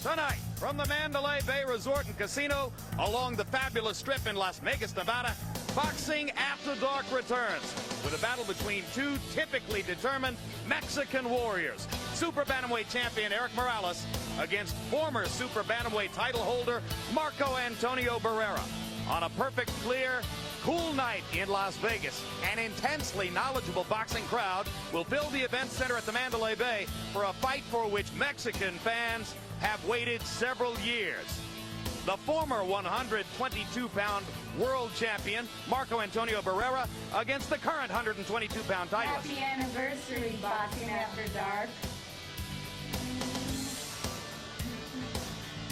Tonight, from the Mandalay Bay Resort and Casino along the fabulous strip in Las Vegas, Nevada, Boxing After Dark returns with a battle between two typically determined Mexican warriors. Super Bantamweight champion Erik Morales against former Super Bantamweight title holder Marco Antonio Barrera. On a perfect, clear, cool night in Las Vegas, an intensely knowledgeable boxing crowd will fill the event center at the Mandalay Bay for a fight for which Mexican fans have waited several years. The former 122-pound world champion, Marco Antonio Barrera, against the current 122-pound titleist. Happy anniversary, Boxing After Dark.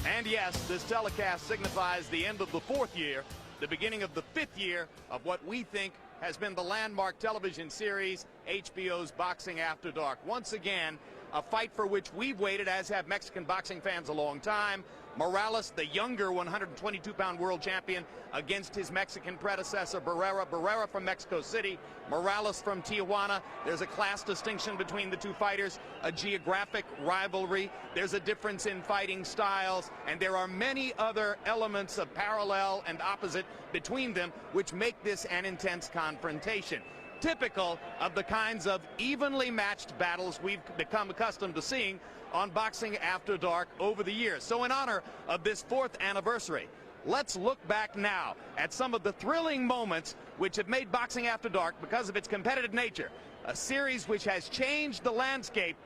And yes, this telecast signifies the end of the fourth year, the beginning of the fifth year of what we think has been the landmark television series, HBO's Boxing After Dark. Once again, a fight for which we've waited, as have Mexican boxing fans, a long time. Morales, the younger 122-pound world champion, against his Mexican predecessor, Barrera. Barrera from Mexico City, Morales from Tijuana. There's a class distinction between the two fighters, a geographic rivalry. There's a difference in fighting styles, and there are many other elements of parallel and opposite between them, which make this an intense confrontation. Typical of the kinds of evenly matched battles we've become accustomed to seeing on Boxing After Dark over the years. So in honor of this fourth anniversary, let's look back now at some of the thrilling moments which have made Boxing After Dark, because of its competitive nature, a series which has changed the landscape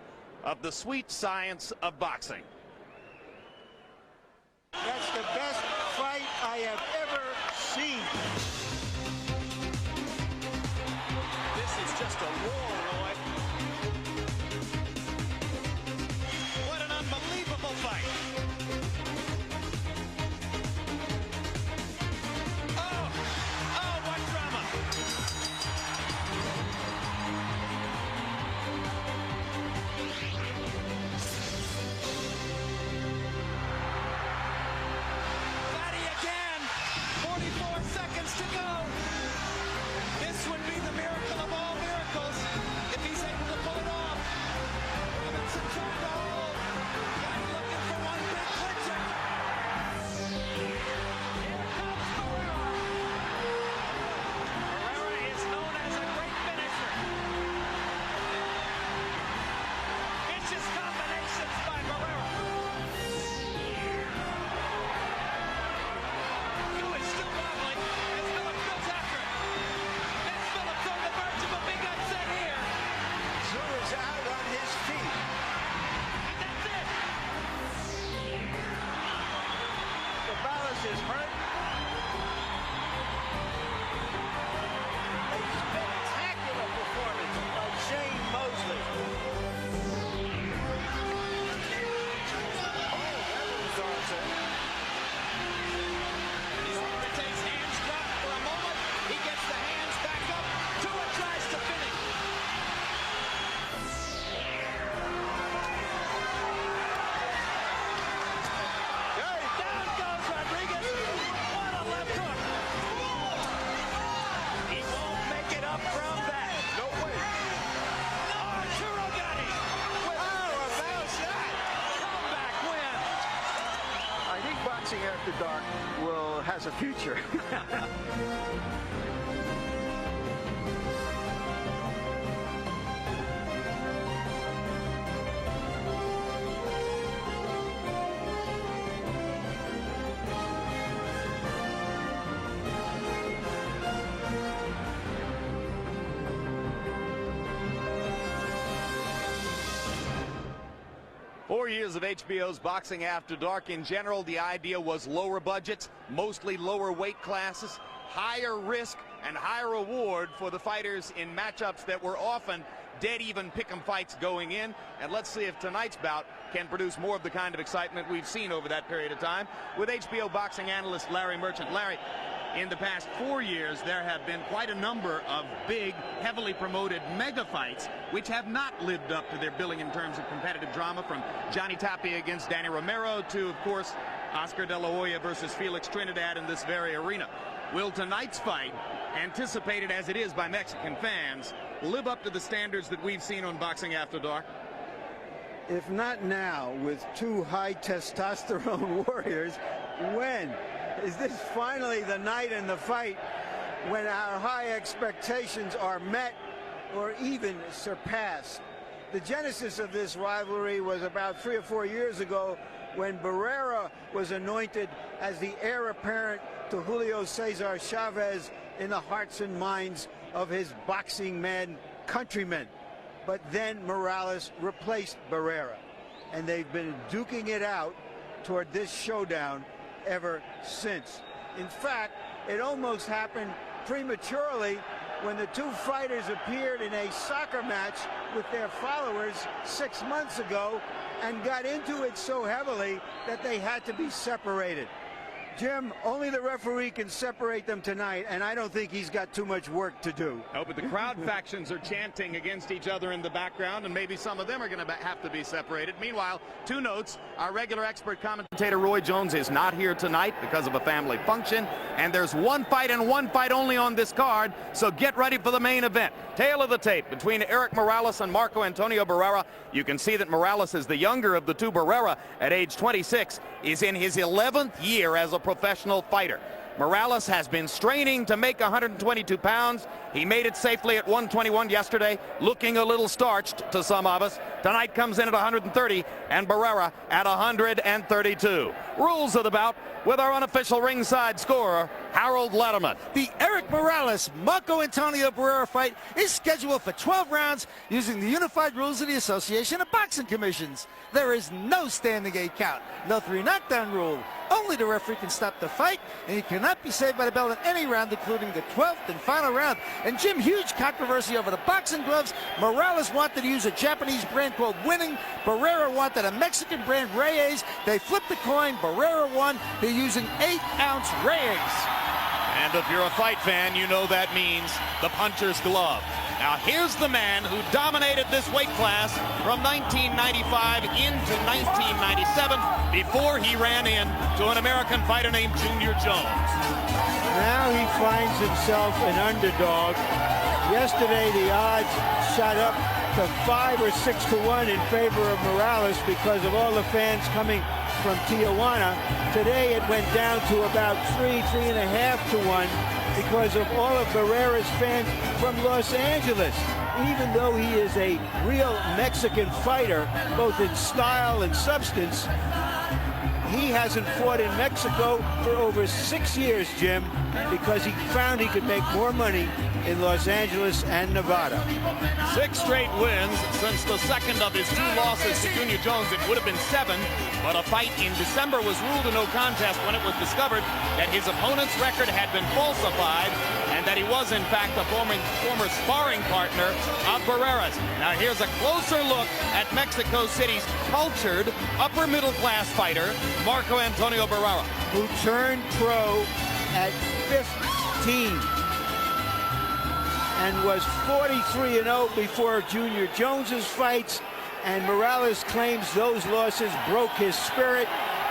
of the sweet science of boxing. That's the best fight I have ever seen. Just a war, Roy. What an unbelievable fight. Oh, what drama. Fatty again. 44 seconds to go. This would be the miracle of all miracles if he's able to pull it off. Robinson trying to hold. Got looking for one big clincher. Here comes Barrera. Barrera is known as a great finisher. Vicious combinations by Barrera. Who is still wobbling as Phillips goes after it. Phillips on the verge of a big upset here. Zoo is out on his feet. And that's it. Morales is hurt. A spectacular performance by Shane Mosley. Oh, that was awesome. Ortiz's hands dropped for a moment. He gets the hands back up. Tua tries to finish. Down goes Rodriguez. What a left hook. He won't make it up from that. No way. Arturo got him. Oh, a foul shot. Comeback win. I think Boxing After Dark has a future. Four years of HBO's Boxing After Dark. In general, the idea was lower budgets, mostly lower weight classes, higher risk and higher reward for the fighters in matchups that were often dead-even pick'em fights going in. And let's see if tonight's bout can produce more of the kind of excitement we've seen over that period of time with HBO boxing analyst Larry Merchant. Larry, in the past 4 years, there have been quite a number of big, heavily promoted mega fights which have not lived up to their billing in terms of competitive drama, from Johnny Tapia against Danny Romero to, of course, Oscar De La Hoya versus Felix Trinidad in this very arena. Will tonight's fight, anticipated as it is by Mexican fans, live up to the standards that we've seen on Boxing After Dark? if not now, with two high testosterone warriors, when? Is this finally the night in the fight when our high expectations are met or even surpassed? The genesis of this rivalry was about 3 or 4 years ago when Barrera was anointed as the heir apparent to Julio Cesar Chavez in the hearts and minds of his boxing man countrymen. But then Morales replaced Barrera, and they've been duking it out toward this showdown ever since. In fact, it almost happened prematurely when the two fighters appeared in a soccer match with their followers 6 months ago and got into it so heavily that they had to be separated. Jim, only the referee can separate them tonight, and I don't think he's got too much work to do. Oh, but the crowd factions are chanting against each other in the background, and maybe some of them are going to have to be separated. Meanwhile, 2 notes. Our regular expert commentator Roy Jones is not here tonight because of a family function, and there's one fight and one fight only on this card, so get ready for the main event. Tail of the tape between Erik Morales and Marco Antonio Barrera. You can see that Morales is the younger of the two. Barrera, at age 26, is in his 11th year as a professional fighter. Morales has been straining to make 122 pounds. He made it safely at 121 yesterday, looking a little starched to some of us. Tonight comes in at 130, and Barrera at 132. Rules of the bout with our unofficial ringside scorer, Harold Letterman. The Erik Morales Marco Antonio Barrera fight is scheduled for 12 rounds using the unified rules of the Association of Boxing Commissions. There is no standing 8 count, no 3 knockdown rule. Only the referee can stop the fight, and he cannot be saved by the bell in any round, including the 12th and final round. And Jim, huge controversy over the boxing gloves. Morales wanted to use a Japanese brand called Winning. Barrera wanted a Mexican brand, Reyes. They flipped the coin. Barrera won. They're using 8-ounce Reyes. And if you're a fight fan, you know that means the puncher's glove. Now here's the man who dominated this weight class from 1995 into 1997 before he ran in to an American fighter named Junior Jones. Now he finds himself an underdog. Yesterday the odds shot up to 5 or 6 to 1 in favor of Morales because of all the fans coming from Tijuana. Today it went down to about 3.5 to 1 because of all of Barrera's fans from Los Angeles. Even though he is a real Mexican fighter, both in style and substance, he hasn't fought in Mexico for over 6 years, Jim, because he found he could make more money in Los Angeles and Nevada. 6 straight wins since the second of his 2 losses to Junior Jones. It would have been 7, but a fight in December was ruled a no contest when it was discovered that his opponent's record had been falsified and that he was, in fact, a former sparring partner of Barrera's. Now here's a closer look at Mexico City's cultured, upper-middle-class fighter, Marco Antonio Barrera, who turned pro at 15 and was 43-0 before Junior Jones's fights, and Morales claims those losses broke his spirit,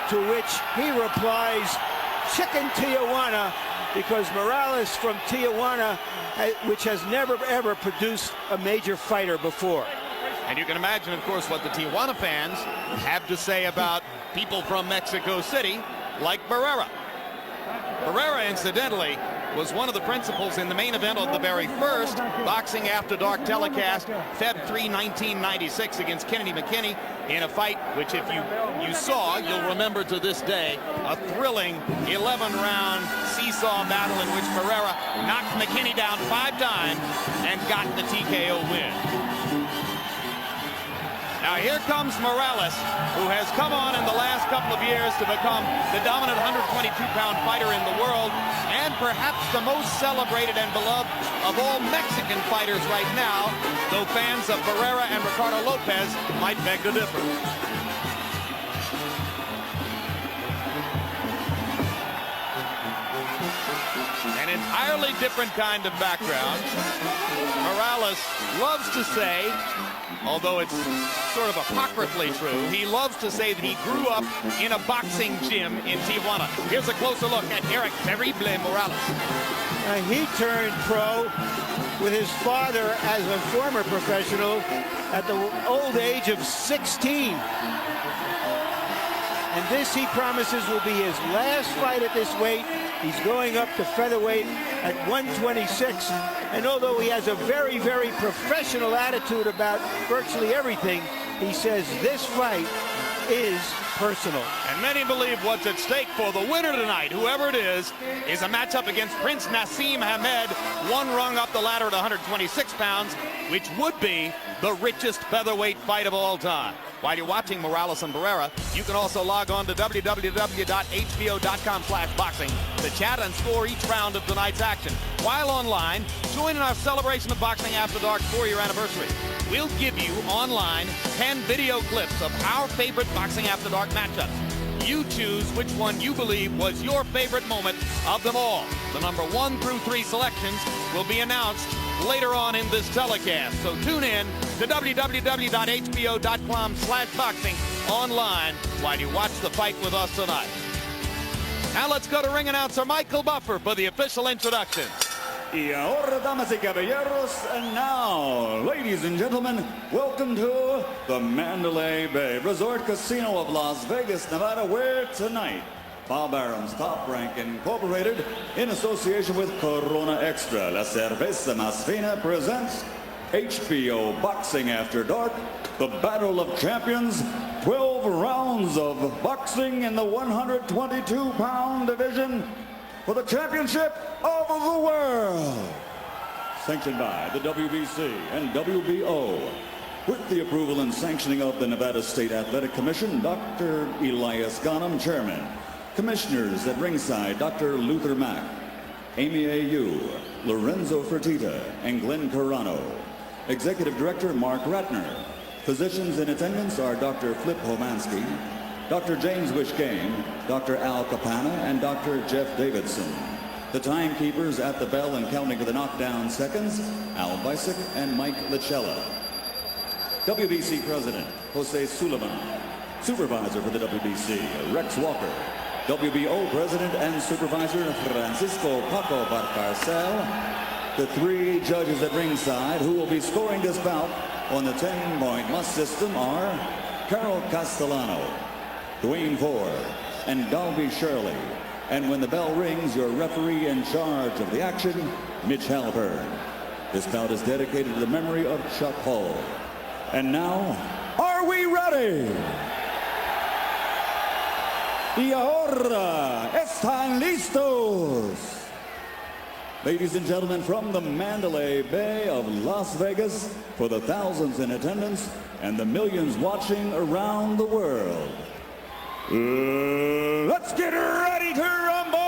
to which he replies, "Chicken Tijuana," because Morales from Tijuana, which has never ever produced a major fighter before. And you can imagine, of course, what the Tijuana fans have to say about people from Mexico City like Barrera. Barrera, incidentally, was one of the principals in the main event of the very first Boxing After Dark telecast, Feb 3, 1996, against Kennedy McKinney, in a fight which, if you saw, you'll remember to this day, a thrilling 11-round seesaw battle in which Barrera knocked McKinney down 5 times and got the TKO win. Now here comes Morales, who has come on in the last couple of years to become the dominant 122-pound fighter in the world, and perhaps the most celebrated and beloved of all Mexican fighters right now, though fans of Barrera and Ricardo Lopez might beg to differ. An entirely different kind of background. Morales loves to say although it's sort of apocryphally true. He loves to say that he grew up in a boxing gym in Tijuana. Here's a closer look at Erik Terrible Morales. He turned pro with his father as a former professional at the old age of 16. And this, he promises, will be his last fight at this weight. He's going up to featherweight at 126. And although he has a very, very professional attitude about virtually everything, he says this fight is personal. And many believe what's at stake for the winner tonight, whoever it is a matchup against Prince Nassim Hamed, one rung up the ladder at 126 pounds, which would be the richest featherweight fight of all time. While you're watching Morales and Barrera, you can also log on to www.hbo.com/boxing to chat and score each round of tonight's action. While online, join in our celebration of Boxing After Dark's 4-year anniversary. We'll give you online 10 video clips of our favorite Boxing After Dark matchups. You choose which one you believe was your favorite moment of them all. The number 1 through 3 selections will be announced later on in this telecast. So tune in to www.hbo.com/boxing online while you watch the fight with us tonight. Now let's go to ring announcer Michael Buffer for the official introduction. Y ahora, damas y caballeros, and now, ladies and gentlemen, welcome to the Mandalay Bay Resort Casino of Las Vegas, Nevada, where tonight, Bob Arum's Top Rank Incorporated, in association with Corona Extra, La Cerveza Más Fina, presents HBO Boxing After Dark, the Battle of Champions, 12 rounds of boxing in the 122-pound division for the championship of the world. Sanctioned by the WBC and WBO. With the approval and sanctioning of the Nevada State Athletic Commission, Dr. Elias Ghanem, Chairman. Commissioners at ringside, Dr. Luther Mack, Amy A.U., Lorenzo Fertitta, and Glenn Carano. Executive Director Mark Ratner. Physicians in attendance are Dr. Flip Homansky, Dr. James Wishkane, Dr. Al Capana, and Dr. Jeff Davidson. The timekeepers at the bell and counting of the knockdown seconds, Al Bisick and Mike Licella. WBC President Jose Sullivan. Supervisor for the WBC, Rex Walker. WBO President and Supervisor Francisco Paco Barcarcel. The 3 judges at ringside who will be scoring this bout on the 10-point must system are Carol Castellano, Dwayne Ford, and Dalby Shirley. And when the bell rings, your referee in charge of the action, Mitch Halpern. This bout is dedicated to the memory of Chuck Hull. And now, are we ready? Y ahora, están listos? Ladies and gentlemen, from the Mandalay Bay of Las Vegas, for the thousands in attendance and the millions watching around the world, let's get ready to rumble!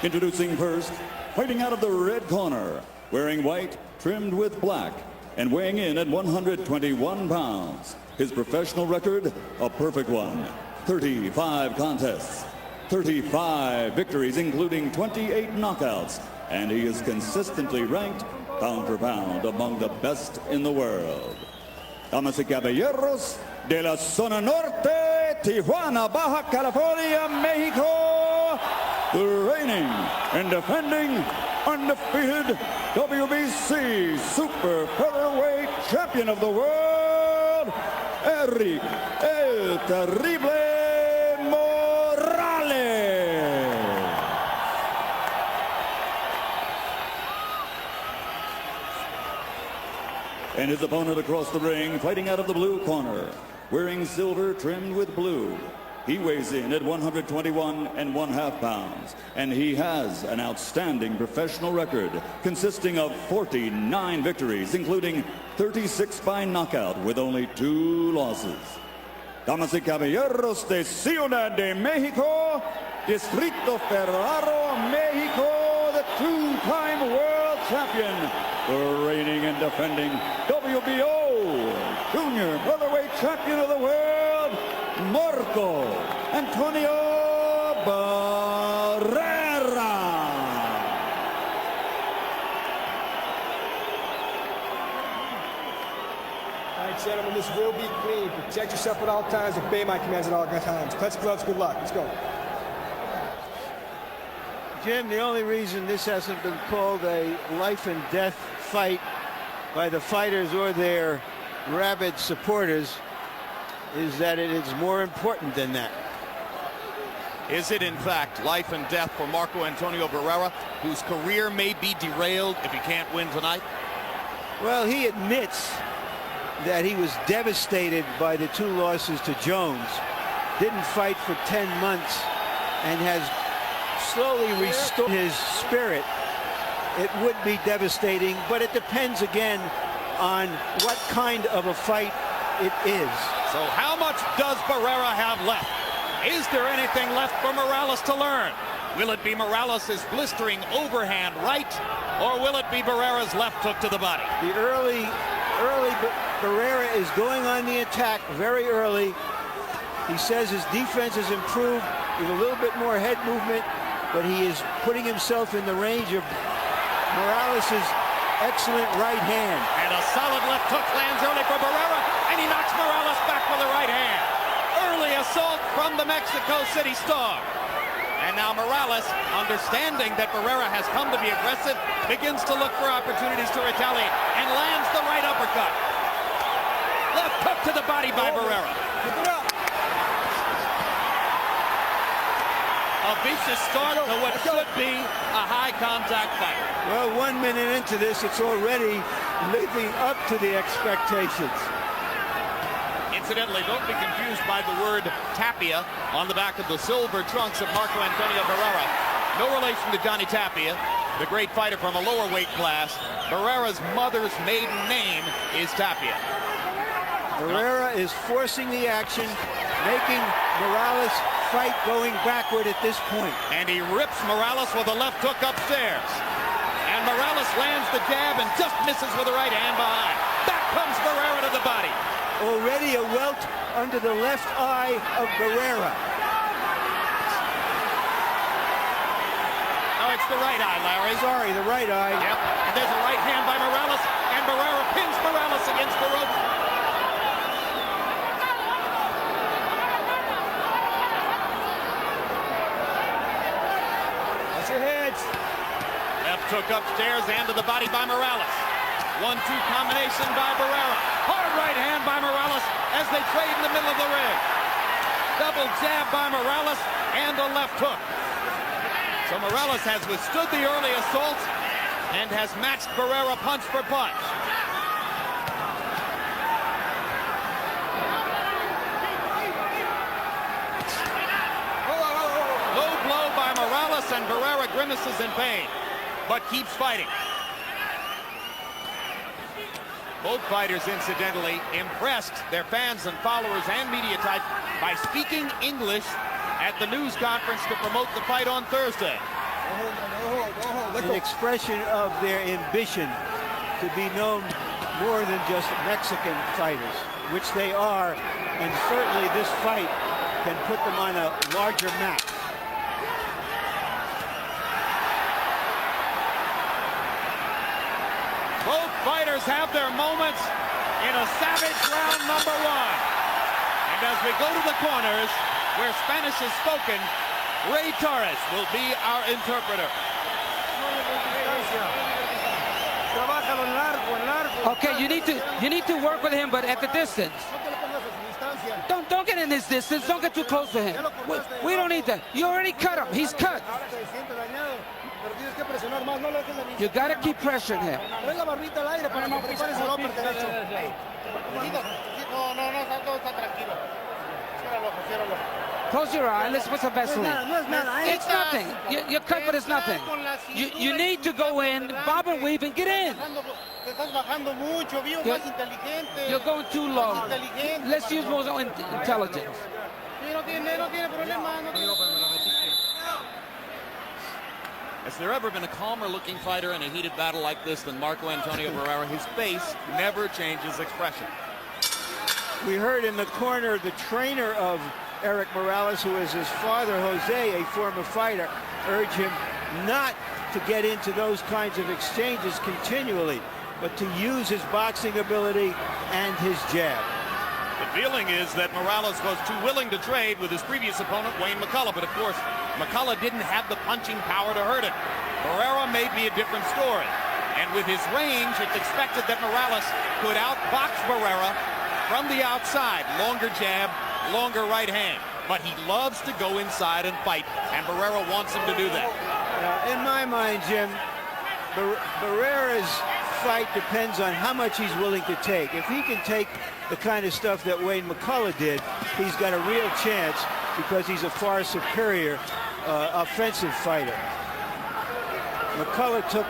Introducing first, fighting out of the red corner, wearing white, trimmed with black, and weighing in at 121 pounds. His professional record, a perfect one. 35 contests, 35 victories, including 28 knockouts, and he is consistently ranked pound for pound among the best in the world. Damas y caballeros, de la zona norte, Tijuana, Baja California, Mexico, the reigning and defending undefeated WBC Super Featherweight Champion of the world, Erik El Terrible Morales. And his opponent across the ring, fighting out of the blue corner, wearing silver trimmed with blue. He weighs in at 121½ pounds, and he has an outstanding professional record consisting of 49 victories, including 36 by knockout with only 2 losses. Damas y caballeros de Ciudad de Mexico, Distrito Ferraro, Mexico, the 2-time world champion, the reigning and defending WBO Junior Featherweight Champion of the world, Marco Antonio Barrera. and gentlemen, this will be clean. Protect yourself at all times. Obey my commands at all times. Clutch gloves, good luck. Let's go. Jim, the only reason this hasn't been called a life and death fight by the fighters or their rabid supporters is that it is more important than that. Is it, in fact, life and death for Marco Antonio Barrera, whose career may be derailed if he can't win tonight? Well, he admits that he was devastated by the 2 losses to Jones. Didn't fight for 10 months and has slowly restored his spirit. It would be devastating, but it depends again on what kind of a fight it is. So how much does Barrera have left? Is there anything left for Morales to learn? Will it be Morales' blistering overhand right, or will it be Barrera's left hook to the body? The early Barrera is going on the attack very early. He says his defense has improved with a little bit more head movement, but he is putting himself in the range of Morales' excellent right hand. And a solid left hook lands early for Barrera, and he knocks Morales back with a right hand. Early assault from the Mexico City star. And now Morales, understanding that Barrera has come to be aggressive, begins to look for opportunities to retaliate and lands the right uppercut. Left hook to the body by Barrera. A vicious start to what should be a high-contact fight. Well, 1 minute into this, it's already living up to the expectations. Incidentally, don't be confused by the word Tapia on the back of the silver trunks of Marco Antonio Barrera. No relation to Johnny Tapia, the great fighter from a lower weight class. Barrera's mother's maiden name is Tapia. Barrera is forcing the action, making Morales fight going backward at this point. And he rips Morales with a left hook upstairs. And Morales lands the jab and just misses with the right hand behind. Back comes Barrera to the body. Already a welt under the left eye of Barrera. Oh, it's the right eye, Larry. Sorry, the right eye. Yep. And there's a right hand by Morales, and Barrera pins Morales against the rope. That's your heads. Left hook upstairs and to the body by Morales. 1-2 combination by Barrera. Hard right hand by Morales as they trade in the middle of the ring. Double jab by Morales and a left hook. So Morales has withstood the early assault and has matched Barrera punch for punch. Low blow by Morales, and Barrera grimaces in pain, but keeps fighting. Both fighters, incidentally, impressed their fans and followers and media type by speaking English at the news conference to promote the fight on Thursday. An expression of their ambition to be known more than just Mexican fighters, which they are, and certainly this fight can put them on a larger map. Both fighters have their moments in a savage round number 1. And as we go to the corners, where Spanish is spoken, Ray Torres will be our interpreter. Okay, you need to work with him, but at the distance. Don't get in his distance. Don't get too close to him. We don't need that. You already cut him. He's cut. You got to keep pressuring him. Close your eye. Let's put some Vaseline. It's nothing. You're cut, but it's nothing. You need to go in, bob and weave, and get in. You're going too low. Let's use more intelligence. Has there ever been a calmer looking fighter in a heated battle like this than Marco Antonio Barrera? His face never changes expression. We heard in the corner the trainer of Erik Morales, who is his father, Jose, a former fighter, urge him not to get into those kinds of exchanges continually. but to use his boxing ability and his jab. The feeling is that Morales was too willing to trade with his previous opponent, Wayne McCullough. But of course, McCullough didn't have the punching power to hurt him. Barrera may be a different story. And with his range, it's expected that Morales could outbox Barrera from the outside. Longer jab, longer right hand. But he loves to go inside and fight, and Barrera wants him to do that. In my mind, Jim, Barrera's fight depends on how much he's willing to take. If he can take the kind of stuff that Wayne McCullough did, he's got a real chance because he's a far superior offensive fighter. McCullough took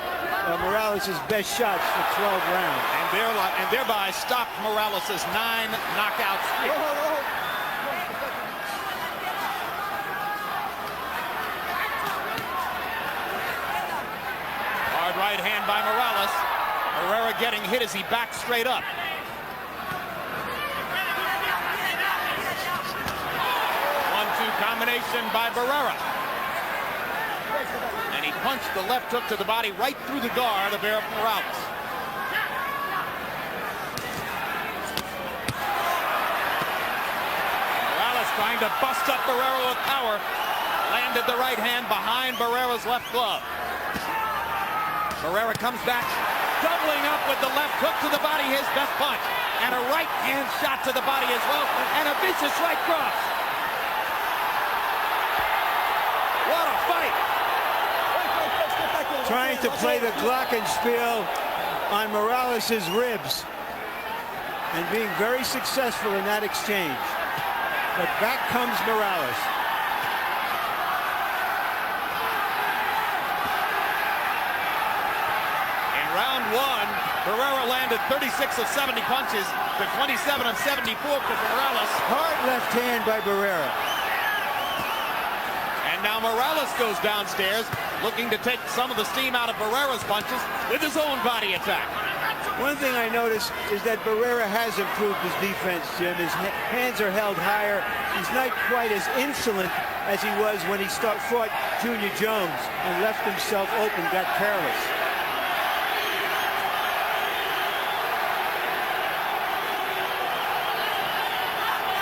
Morales' best shots for 12 rounds. And thereby stopped Morales' 9 knockout streak. Hard right hand by Morales. Barrera getting hit as he backs straight up. 1-2 combination by Barrera. And he punched the left hook to the body right through the guard of Erik Morales. Morales trying to bust up Barrera with power. Landed the right hand behind Barrera's left glove. Barrera comes back, doubling up with the left hook to the body, his best punch. And a right hand shot to the body as well, and a vicious right cross. What a fight! Trying to play the glockenspiel on Morales' ribs and being very successful in that exchange. But back comes Morales. In round 1, Barrera landed 36 of 70 punches to 27 of 74 for Morales. Hard left hand by Barrera. And now Morales goes downstairs, looking to take some of the steam out of Barrera's punches with his own body attack. One thing I noticed is that Barrera has improved his defense, Jim. His hands are held higher. He's not quite as insolent as he was when he fought Junior Jones and left himself open, got careless.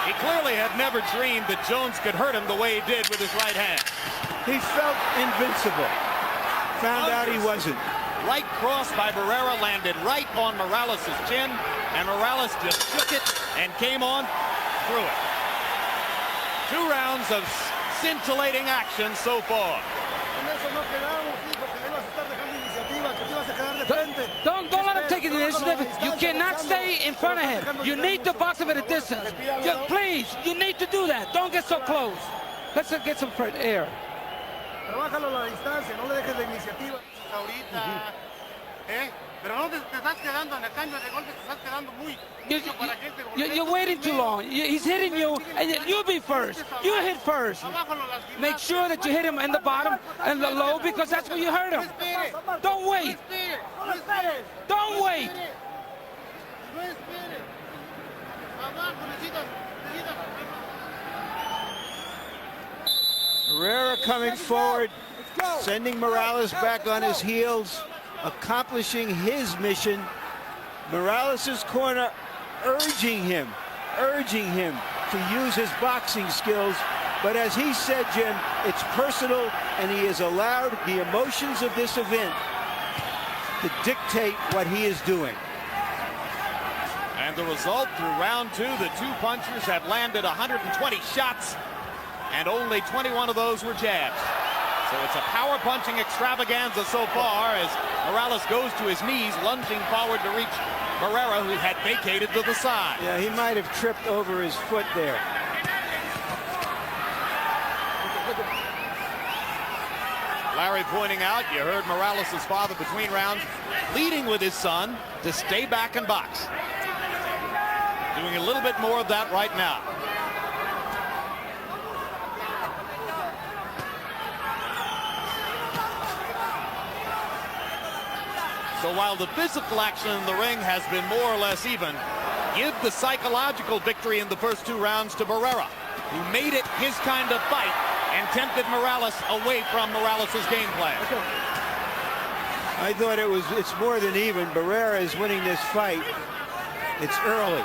He clearly had never dreamed that Jones could hurt him the way he did with his right hand. He felt invincible. Found out he wasn't. Right cross by Barrera landed right on Morales' chin, and Morales just shook it and came on through it. 2 rounds of scintillating action so far. Don't let him take the initiative. You cannot stay in front of him. You need to box him at a distance. Please, you need to do that. Don't get so close. Let's get some fresh air. Trabájalo a la distancia, no le dejes la iniciativa. Ahorita, pero no te estás quedando en el cambio de golpes, te estás quedando muy mucho para que te golpee. You're waiting too long. He's hitting you, and you be first. You hit first. Make sure that you hit him in the bottom and the low, because that's where you hurt him. Don't wait. Don't wait. No espere. Abajo, necesitas. Barrera coming forward, sending Morales back on his heels, accomplishing his mission. Morales' corner urging him to use his boxing skills. But as he said, Jim, it's personal, and he has allowed the emotions of this event to dictate what he is doing. And the result through round 2, the 2 punchers have landed 120 shots, and only 21 of those were jabs. So it's a power punching extravaganza so far as Morales goes to his knees, lunging forward to reach Barrera, who had vacated to the side. Yeah, he might have tripped over his foot there. Larry pointing out, you heard Morales' father between rounds pleading with his son to stay back and box. Doing a little bit more of that right now. So while the physical action in the ring has been more or less even, give the psychological victory in the first 2 rounds to Barrera, who made it his kind of fight and tempted Morales away from Morales' game plan. I thought it's more than even. Barrera is winning this fight. It's early.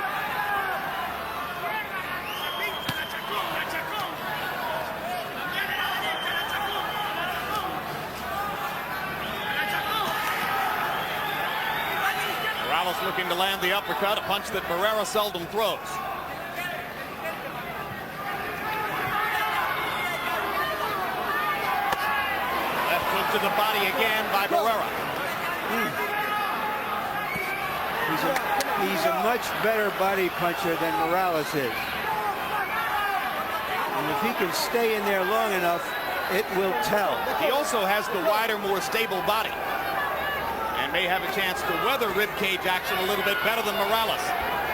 Morales looking to land the uppercut, a punch that Barrera seldom throws. Left hook to the body again by Barrera. He's a much better body puncher than Morales is. And if he can stay in there long enough, it will tell. He also has the wider, more stable body, and may have a chance to weather ribcage action a little bit better than Morales.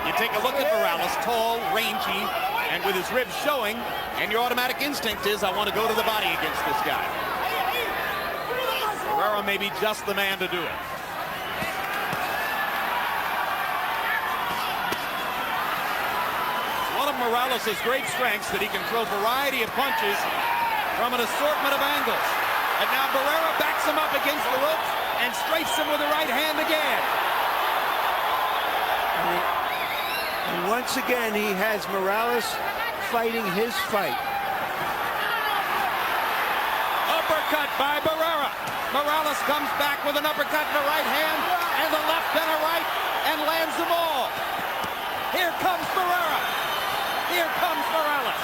You take a look at Morales, tall, rangy, and with his ribs showing, and your automatic instinct is, I want to go to the body against this guy. Barrera may be just the man to do it. One of Morales' great strengths that he can throw a variety of punches from an assortment of angles. And now Barrera backs him up against the ropes and strafes him with the right hand again. And once again, he has Morales fighting his fight. Uppercut by Barrera. Morales comes back with an uppercut and a right hand, and the left and a right, and lands them all. Here comes Barrera. Here comes Morales.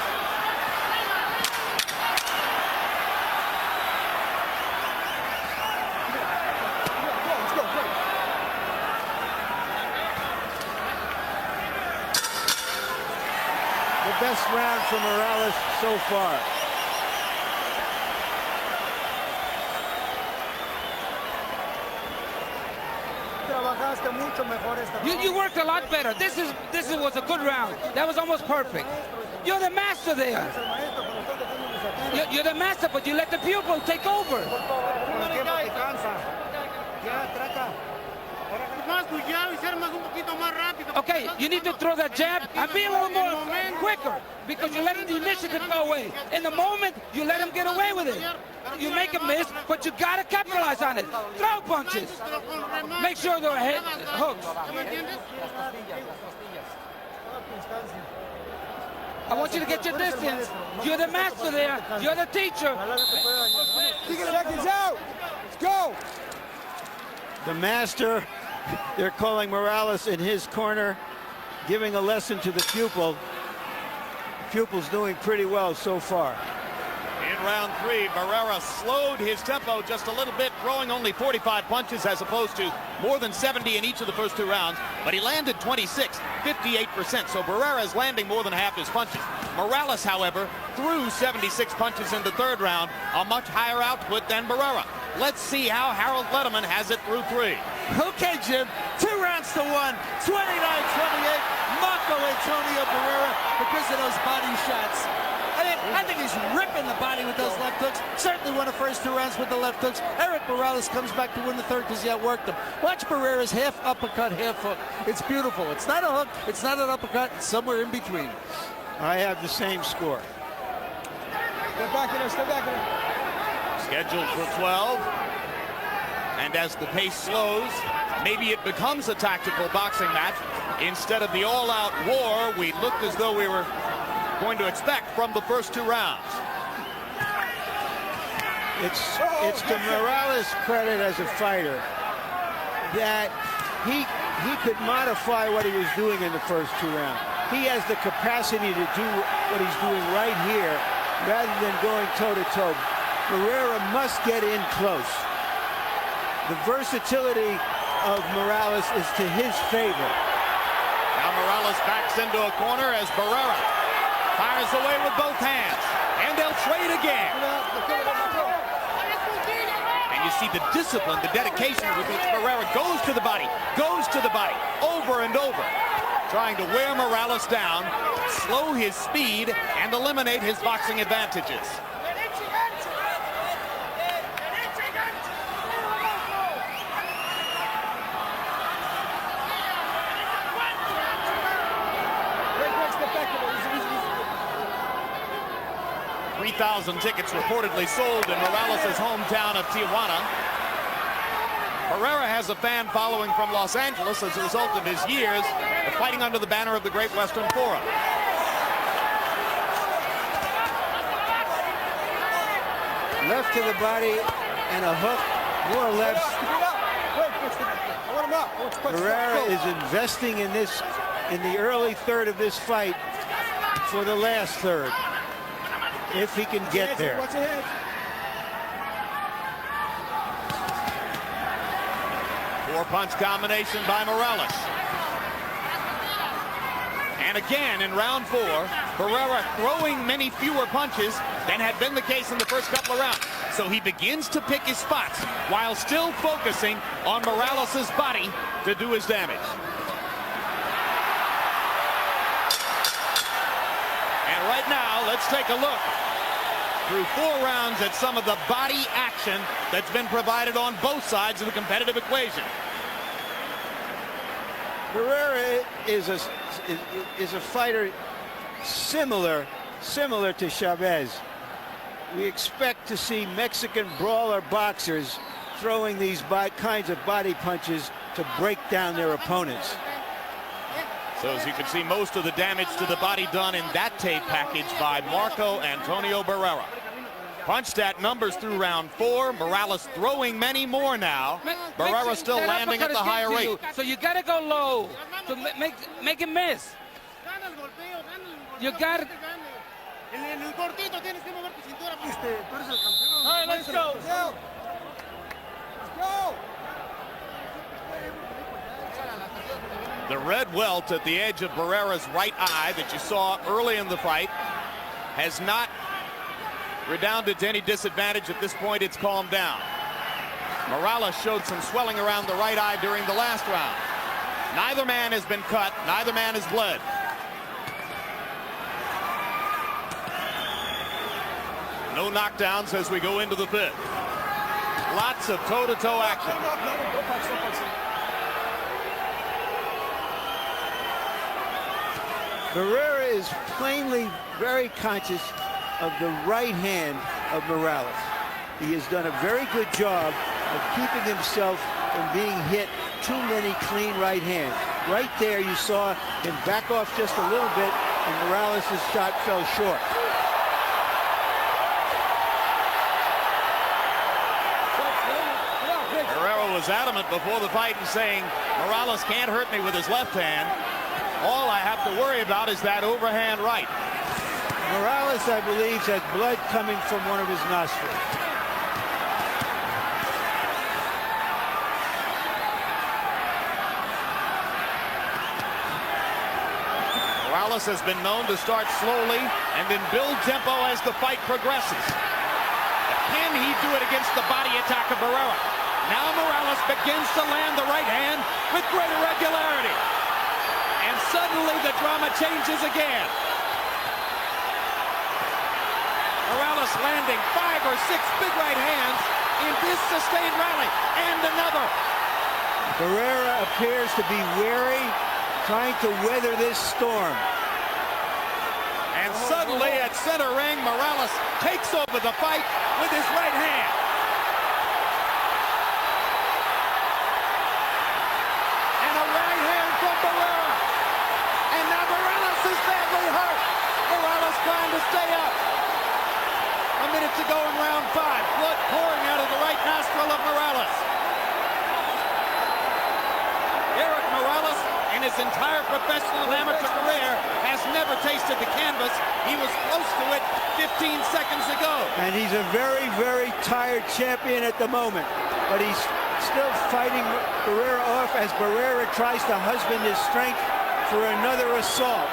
The best round for Morales so far. You worked a lot better. This was a good round. That was almost perfect. You're the master there. You're the master, but you let the pupil take over. Okay, you need to throw that jab and be a little more quicker, because you're letting the initiative go away. In the moment, you let him get away with it. You make him miss, but you got to capitalize on it. Throw punches. Make sure they're head hooks. I want you to get your distance. You're the master there. You're the teacher. Seconds out. Let's go. The master, they're calling Morales in his corner, giving a lesson to the pupil. The pupil's doing pretty well so far. In round three, Barrera slowed his tempo just a little bit, throwing only 45 punches as opposed to more than 70 in each of the first two rounds, but he landed 26, 58%, so Barrera is landing more than half his punches. Morales, however, threw 76 punches in the third round, a much higher output than Barrera. Let's see how Harold Letterman has it through three. Okay, Jim, 2 rounds to 1, 29-28, Marco Antonio Barrera because of those body shots. I think he's ripping the body with those left hooks. Certainly won the first 2 rounds with the left hooks. Erik Morales comes back to win the third because he outworked him. Watch Barrera's half uppercut, half hook. It's beautiful. It's not a hook. It's not an uppercut. It's somewhere in between. I have the same score. Step back in there. Step back in there. Scheduled for 12. And as the pace slows, maybe it becomes a tactical boxing match. Instead of the all-out war we looked as though we were going to expect from the first 2 rounds. It's to Morales' credit as a fighter that he could modify what he was doing in the first 2 rounds. He has the capacity to do what he's doing right here rather than going toe-to-toe. Barrera must get in close. The versatility of Morales is to his favor. Now Morales backs into a corner as Barrera fires away with both hands, and they'll trade again. And you see the discipline, the dedication with which Barrera goes to the body, over and over, trying to wear Morales down, slow his speed, and eliminate his boxing advantages. $3,000 tickets reportedly sold in Morales' hometown of Tijuana. Barrera has a fan following from Los Angeles as a result of his years of fighting under the banner of the Great Western Forum. Left to the body and a hook, more or less. Barrera is investing in this, in the early third of this fight for the last third, if he can get there. Four-punch combination by Morales. And again, in round 4, Barrera throwing many fewer punches than had been the case in the first couple of rounds. So he begins to pick his spots while still focusing on Morales' body to do his damage. And right now, let's take a look through 4 rounds at some of the body action that's been provided on both sides of the competitive equation. Barrera is a fighter similar to Chavez. We expect to see Mexican brawler boxers throwing these kinds of body punches to break down their opponents. So as you can see, most of the damage to the body done in that tape package by Marco Antonio Barrera. Punch stat numbers through round 4. Morales throwing many more now. Barrera still landing at the higher rate. So you got to go low to make him miss. You got to. All right, let's go. Let's go. The red welt at the edge of Barrera's right eye that you saw early in the fight has not redounded to any disadvantage. At this point, it's calmed down. Morales showed some swelling around the right eye during the last round. Neither man has been cut. Neither man has bled. No knockdowns as we go into the 5th. Lots of toe-to-toe action. Barrera is plainly very conscious of the right hand of Morales. He has done a very good job of keeping himself from being hit too many clean right hands. Right there you saw him back off just a little bit and Morales' shot fell short. Barrera was adamant before the fight and saying, Morales can't hurt me with his left hand. All I have to worry about is that overhand right. Morales, I believe, has blood coming from one of his nostrils. Morales has been known to start slowly and then build tempo as the fight progresses. But can he do it against the body attack of Barrera? Now Morales begins to land the right hand with greater regularity. And suddenly the drama changes again. Morales landing 5 or 6 big right hands in this sustained rally. And another. Barrera appears to be wary, trying to weather this storm. And suddenly at center ring, Morales takes over the fight with his right hand. And a right hand from Barrera. And now Morales is badly hurt. Morales trying to stay up. A minute to go in round 5. Blood pouring out of the right nostril of Morales. Erik Morales, in his entire professional and amateur career, has never tasted the canvas. He was close to it 15 seconds ago. And he's a very, very tired champion at the moment. But he's still fighting Barrera off as Barrera tries to husband his strength for another assault.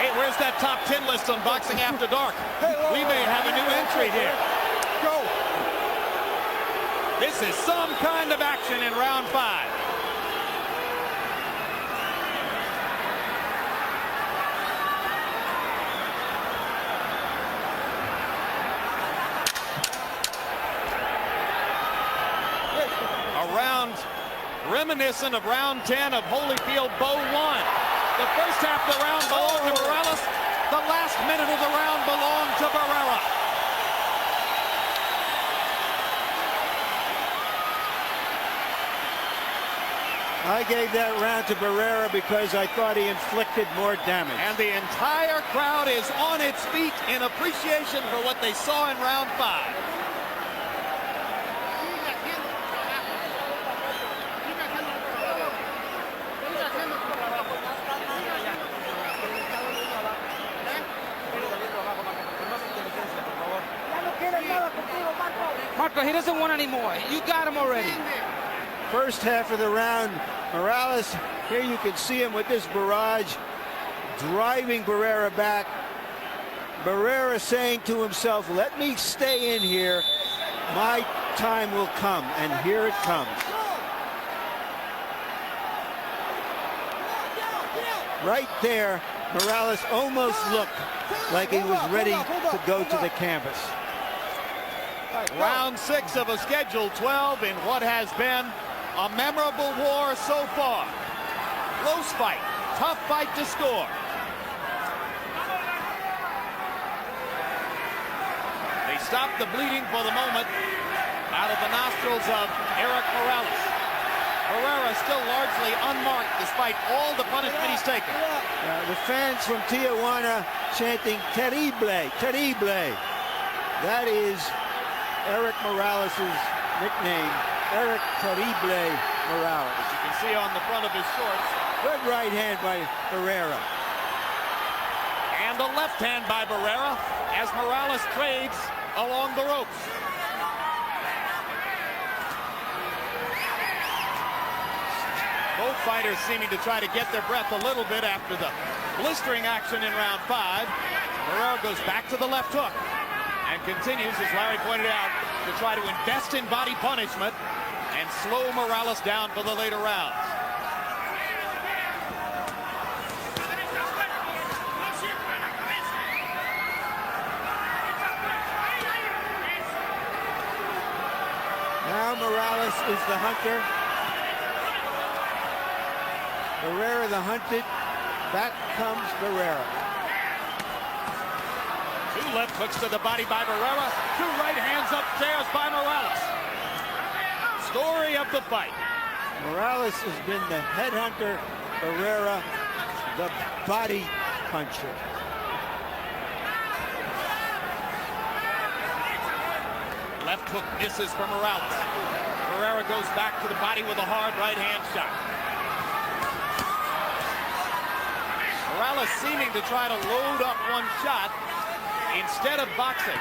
Hey, where's that top 10 list on Boxing After Dark? We may have a new entry here. Go. This is some kind of action in round 5. A round reminiscent of round 10 of Holyfield Bow 1. The first half of the round belonged to Morales. The last minute of the round belonged to Barrera. I gave that round to Barrera because I thought he inflicted more damage. And the entire crowd is on its feet in appreciation for what they saw in round 5. Marco, he doesn't want any more. You got him already. First half of the round, Morales, here you can see him with this barrage, driving Barrera back. Barrera saying to himself, let me stay in here. My time will come, and here it comes. Right there, Morales almost looked like he was ready to go to the canvas. Round 6 of a scheduled 12 in what has been a memorable war so far. Close fight, tough fight to score. They stopped the bleeding for the moment out of the nostrils of Erik Morales. Barrera still largely unmarked despite all the punishment he's taken. The fans from Tijuana chanting "Terrible, terrible." That is Erik Morales' nickname, Erik Terrible Morales. As you can see on the front of his shorts. Good right hand by Barrera. And a left hand by Barrera as Morales trades along the ropes. Both fighters seeming to try to get their breath a little bit after the blistering action in round 5. Barrera goes back to the left hook and continues, as Larry pointed out, to try to invest in body punishment and slow Morales down for the later rounds. Now Morales is the hunter. Barrera the hunted. Back comes Barrera. 2 left hooks to the body by Barrera. 2 right hands upstairs by Morales. Story of the fight. Morales has been the headhunter. Barrera, the body puncher. Left hook misses for Morales. Barrera goes back to the body with a hard right hand shot. Morales seeming to try to load up one shot instead of boxing.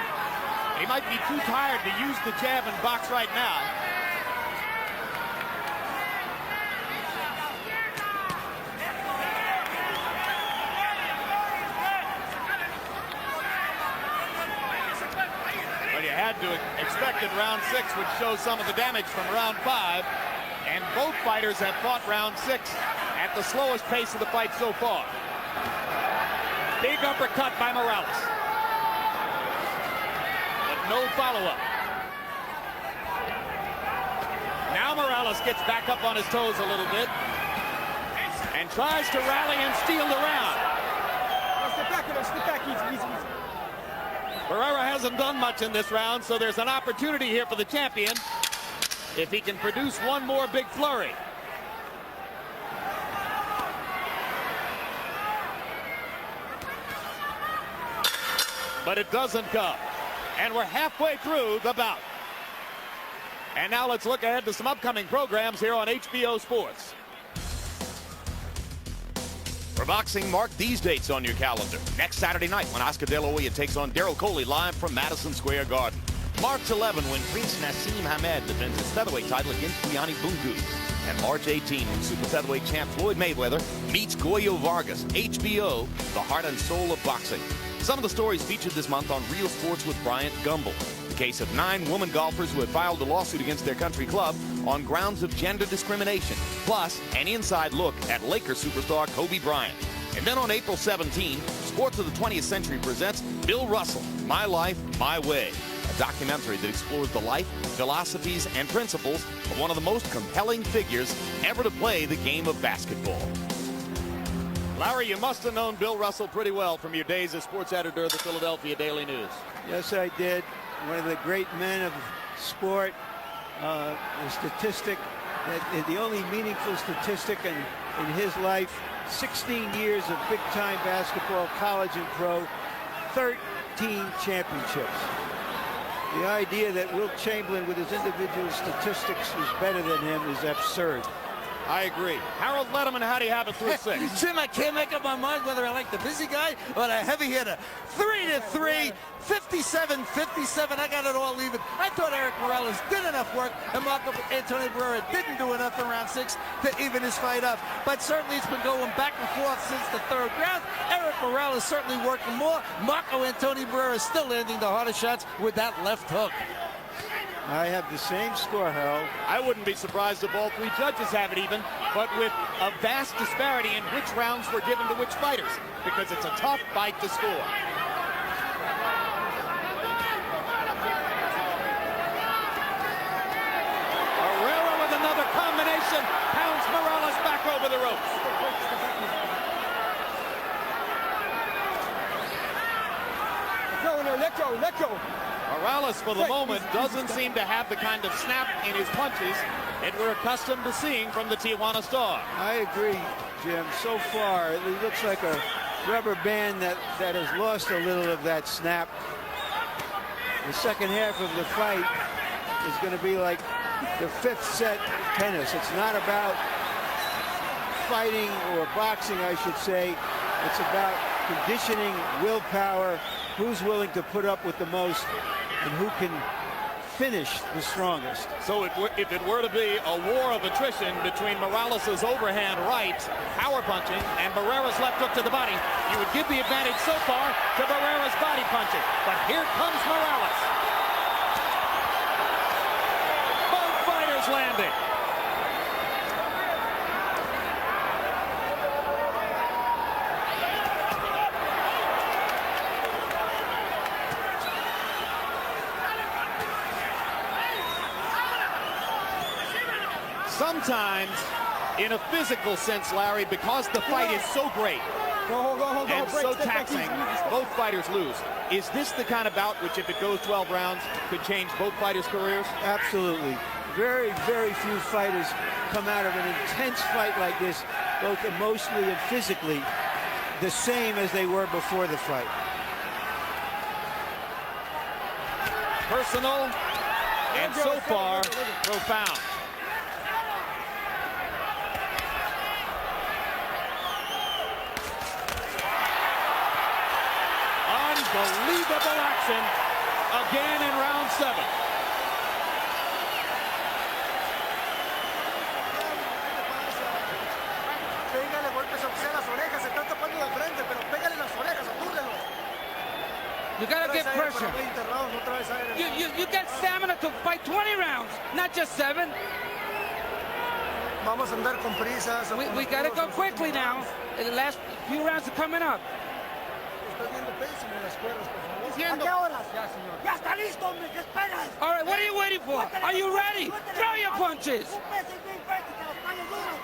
He might be too tired to use the jab and box right now. Well, you had to expect that round 6 would show some of the damage from round 5. And both fighters have fought round 6 at the slowest pace of the fight so far. Big uppercut by Morales. No follow-up. Now Morales gets back up on his toes a little bit and tries to rally and steal the round. Barrera hasn't done much in this round, so there's an opportunity here for the champion if he can produce one more big flurry. But it doesn't come. And we're halfway through the bout. And now let's look ahead to some upcoming programs here on HBO Sports. For boxing, mark these dates on your calendar. Next Saturday night when Oscar De La Hoya takes on Daryl Coley live from Madison Square Garden. March 11 when Prince Nassim Hamed defends his featherweight title against Gianni Bungu. And March 18 when super featherweight champ Floyd Mayweather meets Goyo Vargas. HBO, the heart and soul of boxing. Some of the stories featured this month on Real Sports with Bryant Gumbel. The case of 9 women golfers who had filed a lawsuit against their country club on grounds of gender discrimination. Plus, an inside look at Lakers superstar Kobe Bryant. And then on April 17, Sports of the 20th Century presents Bill Russell, My Life, My Way. A documentary that explores the life, philosophies, and principles of one of the most compelling figures ever to play the game of basketball. Larry, you must have known Bill Russell pretty well from your days as sports editor of the Philadelphia Daily News. Yes, I did. One of the great men of sport, a statistic The only meaningful statistic in his life, 16 years of big-time basketball, college and pro, 13 championships. The idea that Wilt Chamberlain with his individual statistics is better than him is absurd. I agree. Harold Letterman, how do you have it through 6? Jim, I can't make up my mind whether I like the busy guy or the heavy hitter. 3-3, 57-57. I got it all even. I thought Erik Morales did enough work, and Marco Antonio Barrera didn't do enough in round 6 to even his fight up. But certainly it's been going back and forth since the 3rd round. Erik Morales certainly working more. Marco Antonio Barrera is still landing the hardest shots with that left hook. I have the same score, Harold. I wouldn't be surprised if all 3 judges have it even, but with a vast disparity in which rounds were given to which fighters, because it's a tough fight to score. Barrera with another combination, pounds Morales back over the ropes. Let go. Morales, for the moment, doesn't seem to have the kind of snap in his punches that we're accustomed to seeing from the Tijuana Star. I agree, Jim. So far, it looks like a rubber band that has lost a little of that snap. The second half of the fight is going to be like the 5th set tennis. It's not about fighting or boxing, I should say. It's about conditioning, willpower, who's willing to put up with the most, and who can finish the strongest. So if it were to be a war of attrition between Morales' overhand right, power punching, and Barrera's left hook to the body, you would give the advantage so far to Barrera's body punching. But here comes Morales. Both fighters landing. Sometimes, in a physical sense, Larry, because the fight is so great and so taxing, both fighters lose. Is this the kind of bout which, if it goes 12 rounds, could change both fighters' careers? Absolutely. Very, very few fighters come out of an intense fight like this, both emotionally and physically, the same as they were before the fight. Personal and so far profound. Unbelievable action again in round 7. Pégale golpes a las orejas, se está tapando de frente, pero pégale las orejas, atúrdelo. You gotta get pressure. You got stamina to fight 20 rounds, not just 7. Vamos a andar con prisas. We gotta go quickly now. The last few rounds are coming up. All right, what are you waiting for? Are you ready? Throw your punches.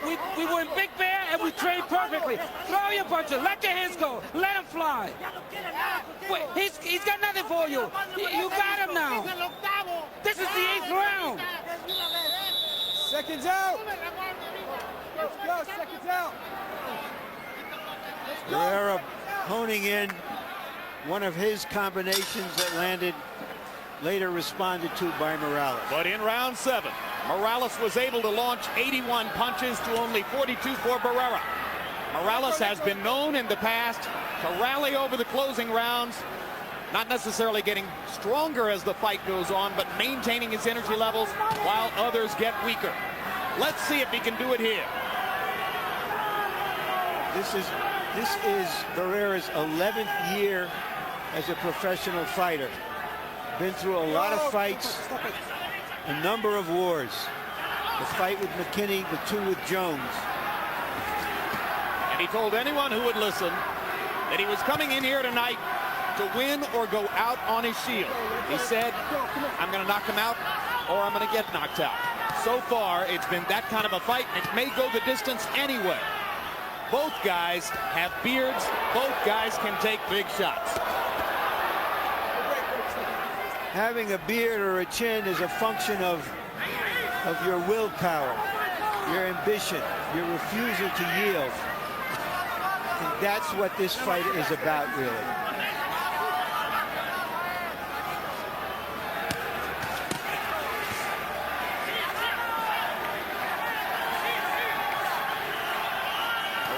We were in Big Bear and we trained perfectly. Throw your punches. Let your hands go. Let them fly. Wait, he's got nothing for you. You got him now. This is the 8th round. Seconds out. Let's go, seconds out. Barrera honing in one of his combinations that landed, later responded to by Morales. But in round 7, Morales was able to launch 81 punches to only 42 for Barrera. Morales has been known in the past to rally over the closing rounds, not necessarily getting stronger as the fight goes on, but maintaining his energy levels while others get weaker. Let's see if he can do it here. This is Barrera's 11th year as a professional fighter. Been through a lot of fights, a number of wars. The fight with McKinney, the 2 with Jones. And he told anyone who would listen that he was coming in here tonight to win or go out on his shield. He said, I'm going to knock him out or I'm going to get knocked out. So far, it's been that kind of a fight. It may go the distance anyway. Both guys have beards. Both guys can take big shots. Having a beard or a chin is a function of your willpower. your ambition, your refusal to yield. And that's what this fight is about, really.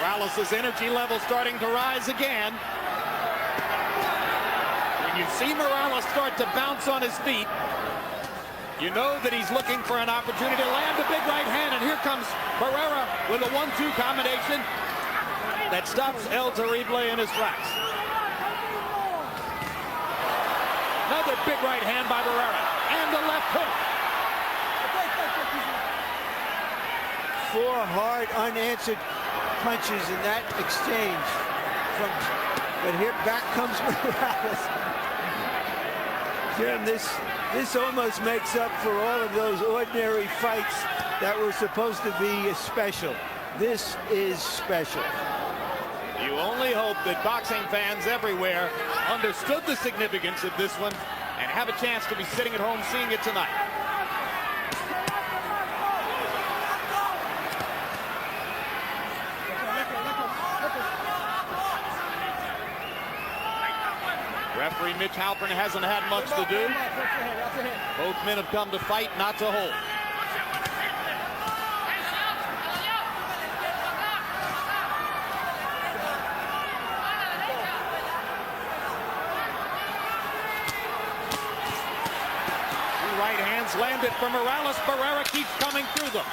Morales' energy level starting to rise again. When you see Morales start to bounce on his feet, you know that he's looking for an opportunity to land a big right hand, and here comes Barrera with a 1-2 combination that stops El Terrible in his tracks. Another big right hand by Barrera, and the left hook. 4 hard, unanswered punches in that exchange. But here back comes Morales. Jim, this almost makes up for all of those ordinary fights that were supposed to be special. This is special. You only hope that boxing fans everywhere understood the significance of this one and have a chance to be sitting at home seeing it tonight. Referee Mitch Halpern hasn't had much to do. Both men have come to fight, not to hold. Right hands landed for Morales. Barrera keeps coming through them.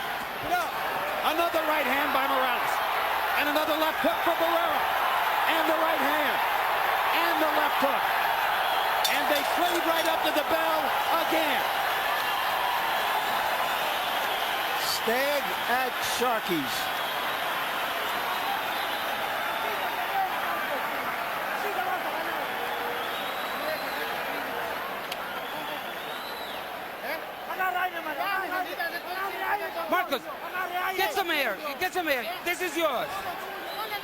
Another right hand by Morales. And another left hook for Barrera. And the right hand. And the left hook. And they trade right up to the bell again. Stag at Sharky's. Marcos, get some air. Get some air. This is yours.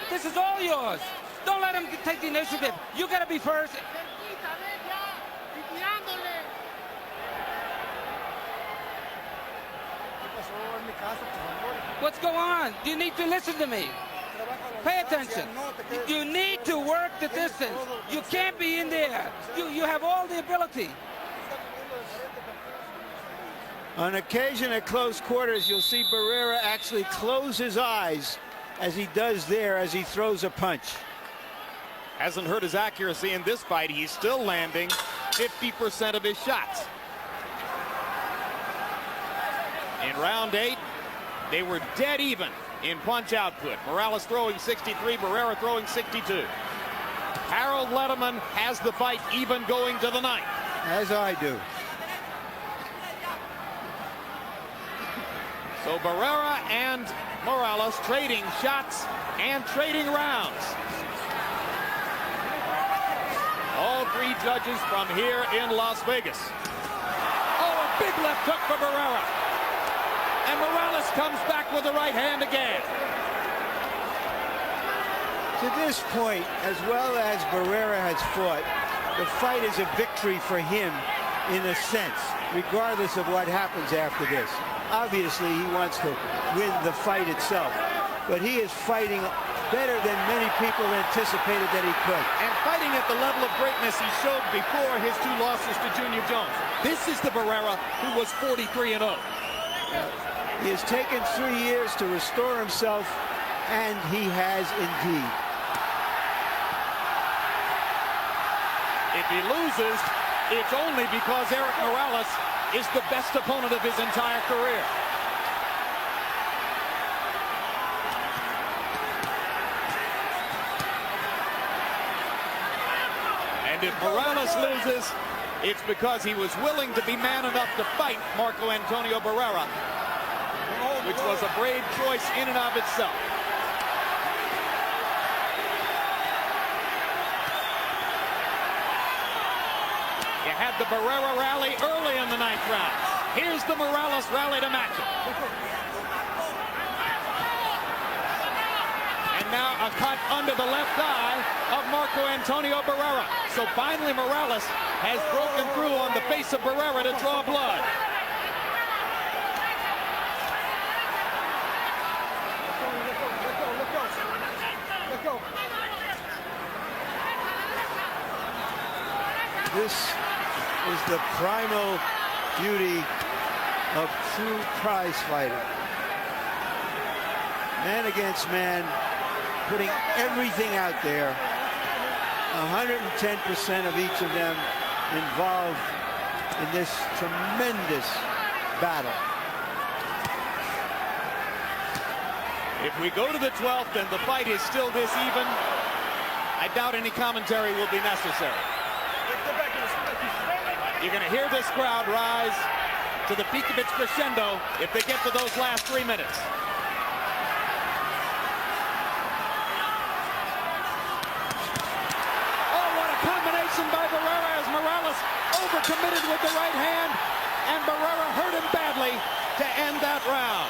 This is all yours. Don't let him take the initiative. You got to be first. What's going on? You need to listen to me. Pay attention. You need to work the distance. You can't be in there. You have all the ability. On occasion at close quarters, you'll see Barrera actually close his eyes as he does there as he throws a punch. Hasn't hurt his accuracy in this fight. He's still landing 50% of his shots. In round 8, they were dead even in punch output. Morales throwing 63, Barrera throwing 62. Harold Letterman has the fight even going to the 9th. As I do. So Barrera and Morales trading shots and trading rounds. All 3 judges from here in Las Vegas. Oh, a big left hook for Barrera. And Morales comes back with the right hand again. To this point, as well as Barrera has fought, the fight is a victory for him in a sense, regardless of what happens after this. Obviously, he wants to win the fight itself, but he is fighting better than many people anticipated that he could. And fighting at the level of greatness he showed before his 2 losses to Junior Jones. This is the Barrera who was 43-0. He has taken 3 years to restore himself, and he has indeed. If he loses, it's only because Erik Morales is the best opponent of his entire career. And if Morales loses, it's because he was willing to be man enough to fight Marco Antonio Barrera, which was a brave choice in and of itself. You had the Barrera rally early in the 9th round. Here's the Morales rally to match it. And now a cut under the left eye of Marco Antonio Barrera. So finally Morales has broken through on the face of Barrera to draw blood. This is the primal beauty of true prize fighting. Man against man, putting everything out there. 110% of each of them involved in this tremendous battle. If we go to the 12th and the fight is still this even, I doubt any commentary will be necessary. You're going to hear this crowd rise to the peak of its crescendo if they get to those last 3 minutes. Oh, what a combination by Barrera as Morales overcommitted with the right hand, and Barrera hurt him badly to end that round.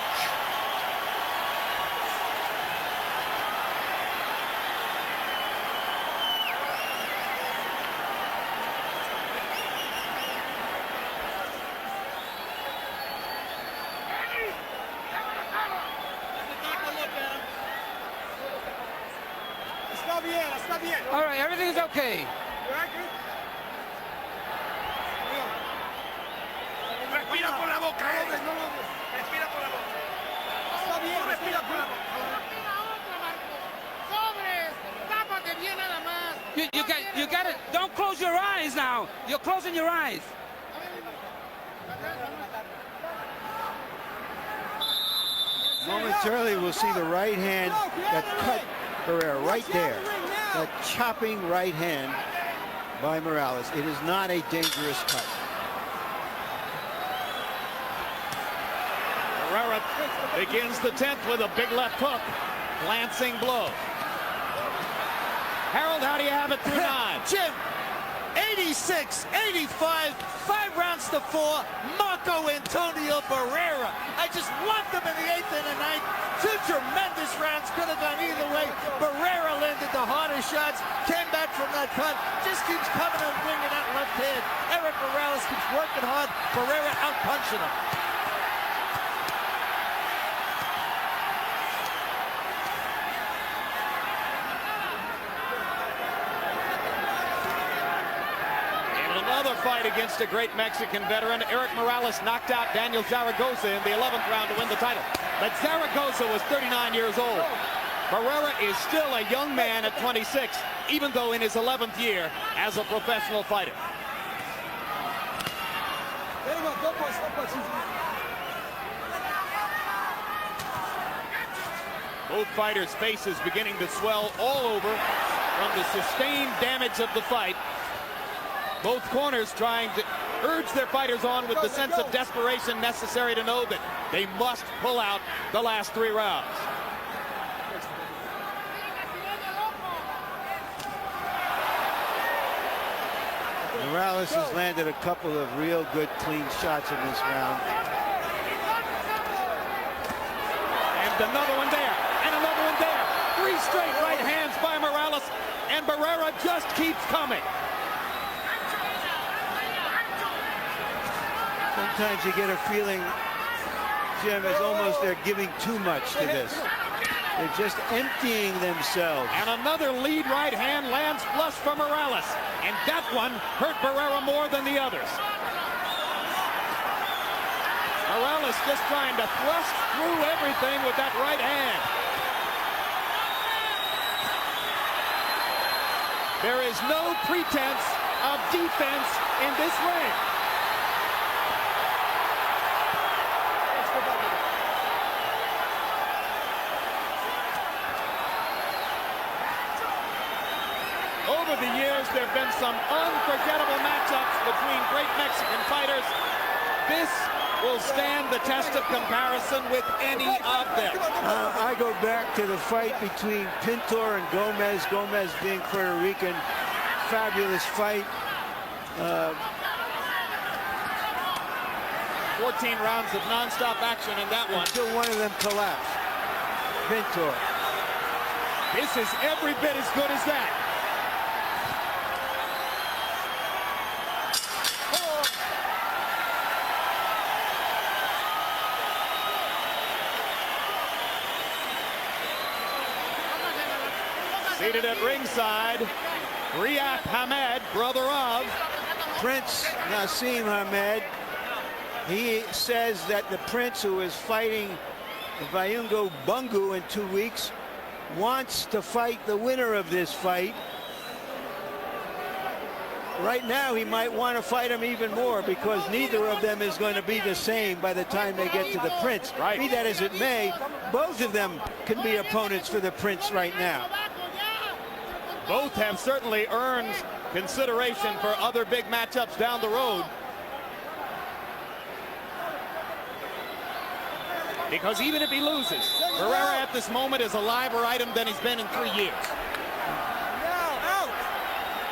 All right, everything's okay. Respira por la boca, respira por la boca. Está bien, respira por la boca. Sobres, tápate bien nada más. You got it. Don't close your eyes now. You're closing your eyes. Momentarily, we'll see the right hand that cut Barrera right there. That chopping right hand by Morales. It is not a dangerous cut. Barrera begins the 10th with a big left hook. Glancing blow. Harold, how do you have it through 9? Jim, 86, 85, 5 rounds to 4. Marco Antonio Barrera. I just want them in the 8th and the 9th. 2 tremendous rounds, could have gone either way. Barrera landed the hardest shots, came back from that cut, just keeps coming and bringing that left hand. Erik Morales keeps working hard. Barrera out-punching him. Another fight against a great Mexican veteran. Erik Morales knocked out Daniel Zaragoza in the 11th round to win the title. But Zaragoza was 39 years old. Barrera is still a young man at 26, even though in his 11th year as a professional fighter. Both fighters' faces beginning to swell all over from the sustained damage of the fight. Both corners trying to urge their fighters on with the sense of desperation necessary to know that they must pull out the last 3 rounds. Morales has landed a couple of real good clean shots in this round. And another one there, and another one there. 3 straight right hands by Morales, and Barrera just keeps coming. Sometimes you get a feeling, Jim, it's almost they're giving too much to this. They're just emptying themselves. And another lead right hand lands flush for Morales. And that one hurt Barrera more than the others. Morales just trying to thrust through everything with that right hand. There is no pretense of defense in this ring. Over the years, there have been some unforgettable matchups between great Mexican fighters. This will stand the test of comparison with any of them. I go back to the fight between Pintor and Gomez. Gomez being Puerto Rican. Fabulous fight. 14 rounds of non-stop action in that one. Until one of them collapsed. Pintor. This is every bit as good as that. Seated at ringside, Riyad Hamed, brother of Prince Nassim Hamed, he says that the Prince, who is fighting Vayungo Bungu in 2 weeks, wants to fight the winner of this fight. Right now, he might want to fight him even more because neither of them is going to be the same by the time they get to the Prince. Right. Be that as it may, both of them can be opponents for the Prince right now. Both have certainly earned consideration for other big matchups down the road. Because even if he loses, Barrera at this moment is a liver item than he's been in 3 years.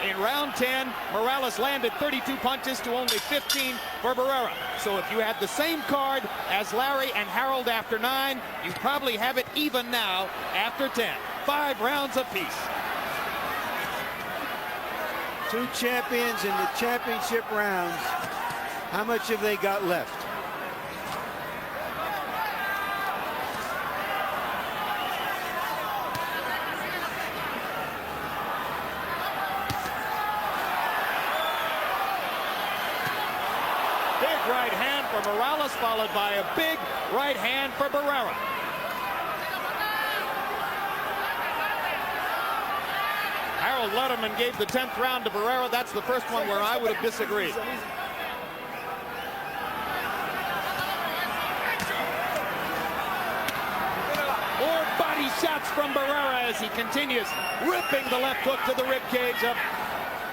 In round 10, Morales landed 32 punches to only 15 for Barrera. So if you had the same card as Larry and Harold after 9, you probably have it even now after 10. 5 rounds apiece. 2 champions in the championship rounds. How much have they got left? Big right hand for Morales, followed by a big right hand for Barrera. Harold Letterman gave the 10th round to Barrera. That's the first one where I would have disagreed. More body shots from Barrera as he continues ripping the left hook to the ribcage of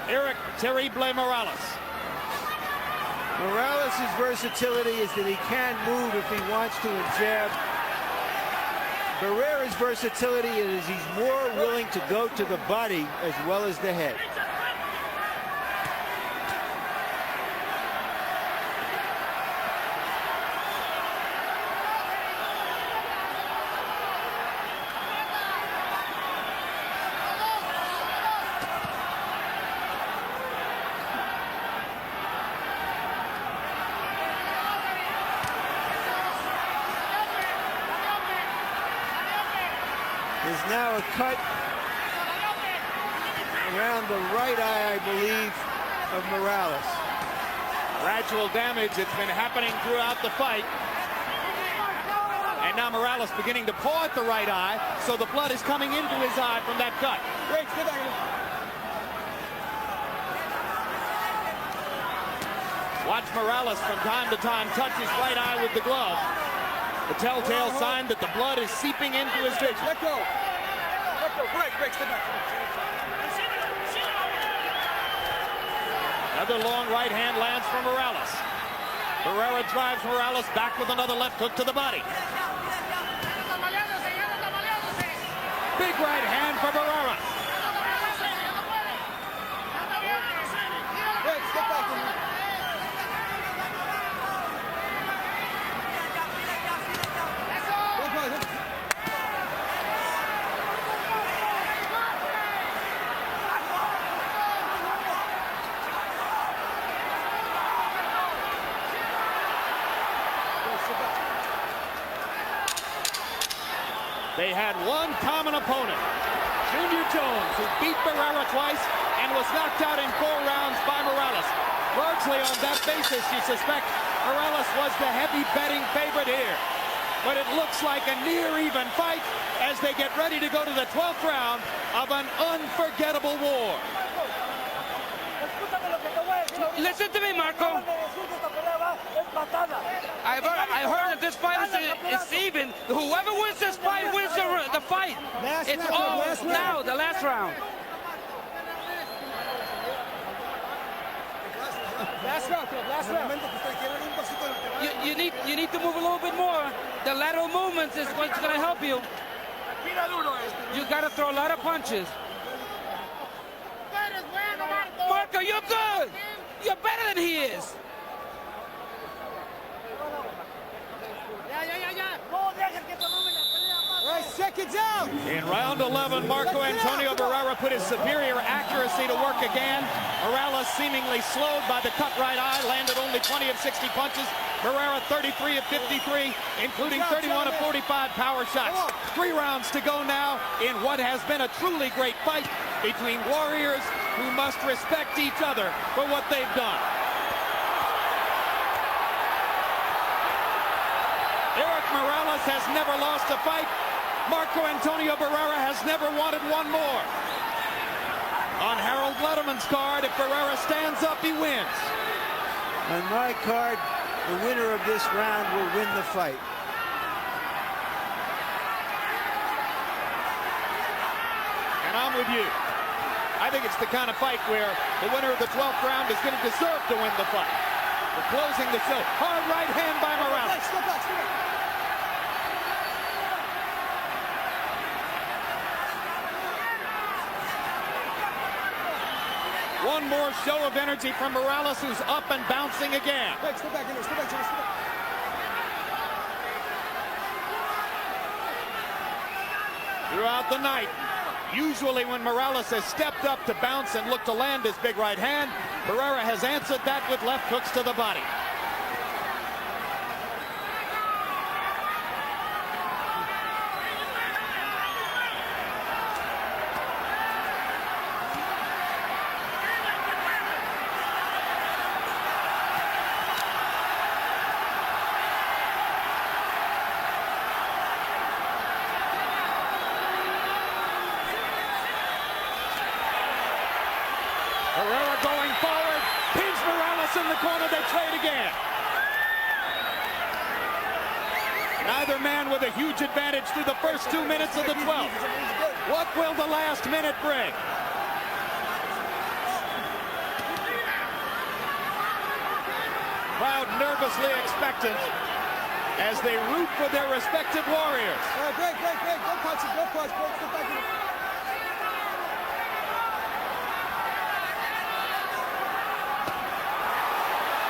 Erik Terrible Morales. Morales' versatility is that he can move if he wants to and jab. Barrera's versatility is he's more willing to go to the body as well as the head. There's now a cut around the right eye, I believe, of Morales. Gradual damage. It's been happening throughout the fight. And now Morales beginning to paw at the right eye, so the blood is coming into his eye from that cut. Watch Morales from time to time touch his right eye with the glove. The telltale sign that the blood is seeping into his vision. Let go. Let go. Break. Step back. Another long right hand lands from Morales. Barrera drives Morales back with another left hook to the body. Big right hand for Barrera. Break. Step back. They had one common opponent, Junior Jones, who beat Barrera twice and was knocked out in 4 rounds by Morales. Largely on that basis, you suspect Morales was the heavy betting favorite here. But it looks like a near even fight as they get ready to go to the 12th round of an unforgettable war. Listen to me, Marco. I heard that this fight is even. Whoever wins this fight wins the fight. It's all now, the last round. Last round. You need to move a little bit more. The lateral movements is what's going to help you. You got to throw a lot of punches. Marco, you're good. You're better than he is. Seconds out. In round 11, Marco Antonio Barrera put his superior accuracy to work again. Morales seemingly slowed by the cut right eye, landed only 20 of 60 punches. Barrera 33 of 53, including 31 of 45 power shots. 3 rounds to go now. in what has been a truly great fight between warriors who must respect each other for what they've done. Erik Morales has never lost a fight. Marco Antonio Barrera has never wanted one more. On Harold Letterman's card, if Barrera stands up, he wins. On my card, the winner of this round will win the fight. And I'm with you. I think it's the kind of fight where the winner of the 12th round is going to deserve to win the fight. We're closing the show. Hard right hand by Morales. One more show of energy from Morales, who's up and bouncing again. Throughout the night, usually when Morales has stepped up to bounce and look to land his big right hand, Barrera has answered that with left hooks to the body. Barrera going forward, pins Morales in the corner, they trade again. Neither man with a huge advantage through the first 2 minutes of the 12th. What will the last minute bring? Crowd nervously expectant as they root for their respective warriors. Break. Don't punch it. Don't punch. Break. Step back in.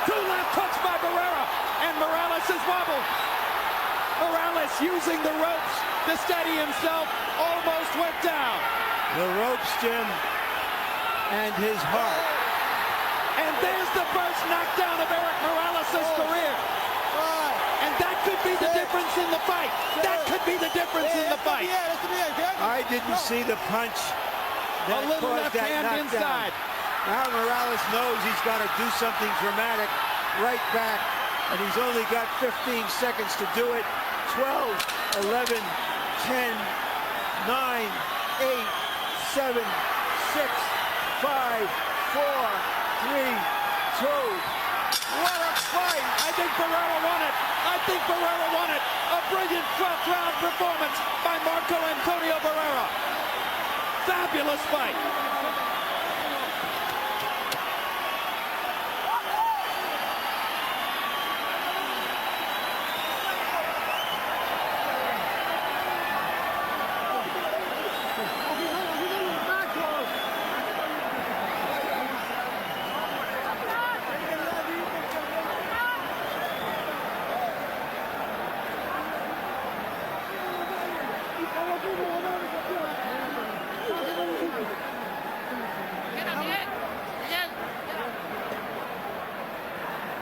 Two left hooks by Barrera, and Morales is wobbled. Morales using the ropes to steady himself, almost went down. The ropes, Jim, and his heart. And there's the first knockdown of Erik Morales' career. And that could be the difference in the fight. That could be the difference in the fight. I didn't see the punch that A little caused left that hand knockdown. inside. Now Morales knows he's got to do something dramatic right back, and he's only got 15 seconds to do it. 12, 11, 10, 9, 8, 7, 6, 5, 4, 3, 2. What a fight! I think Barrera won it. A brilliant 12th round performance by Marco Antonio Barrera. Fabulous fight.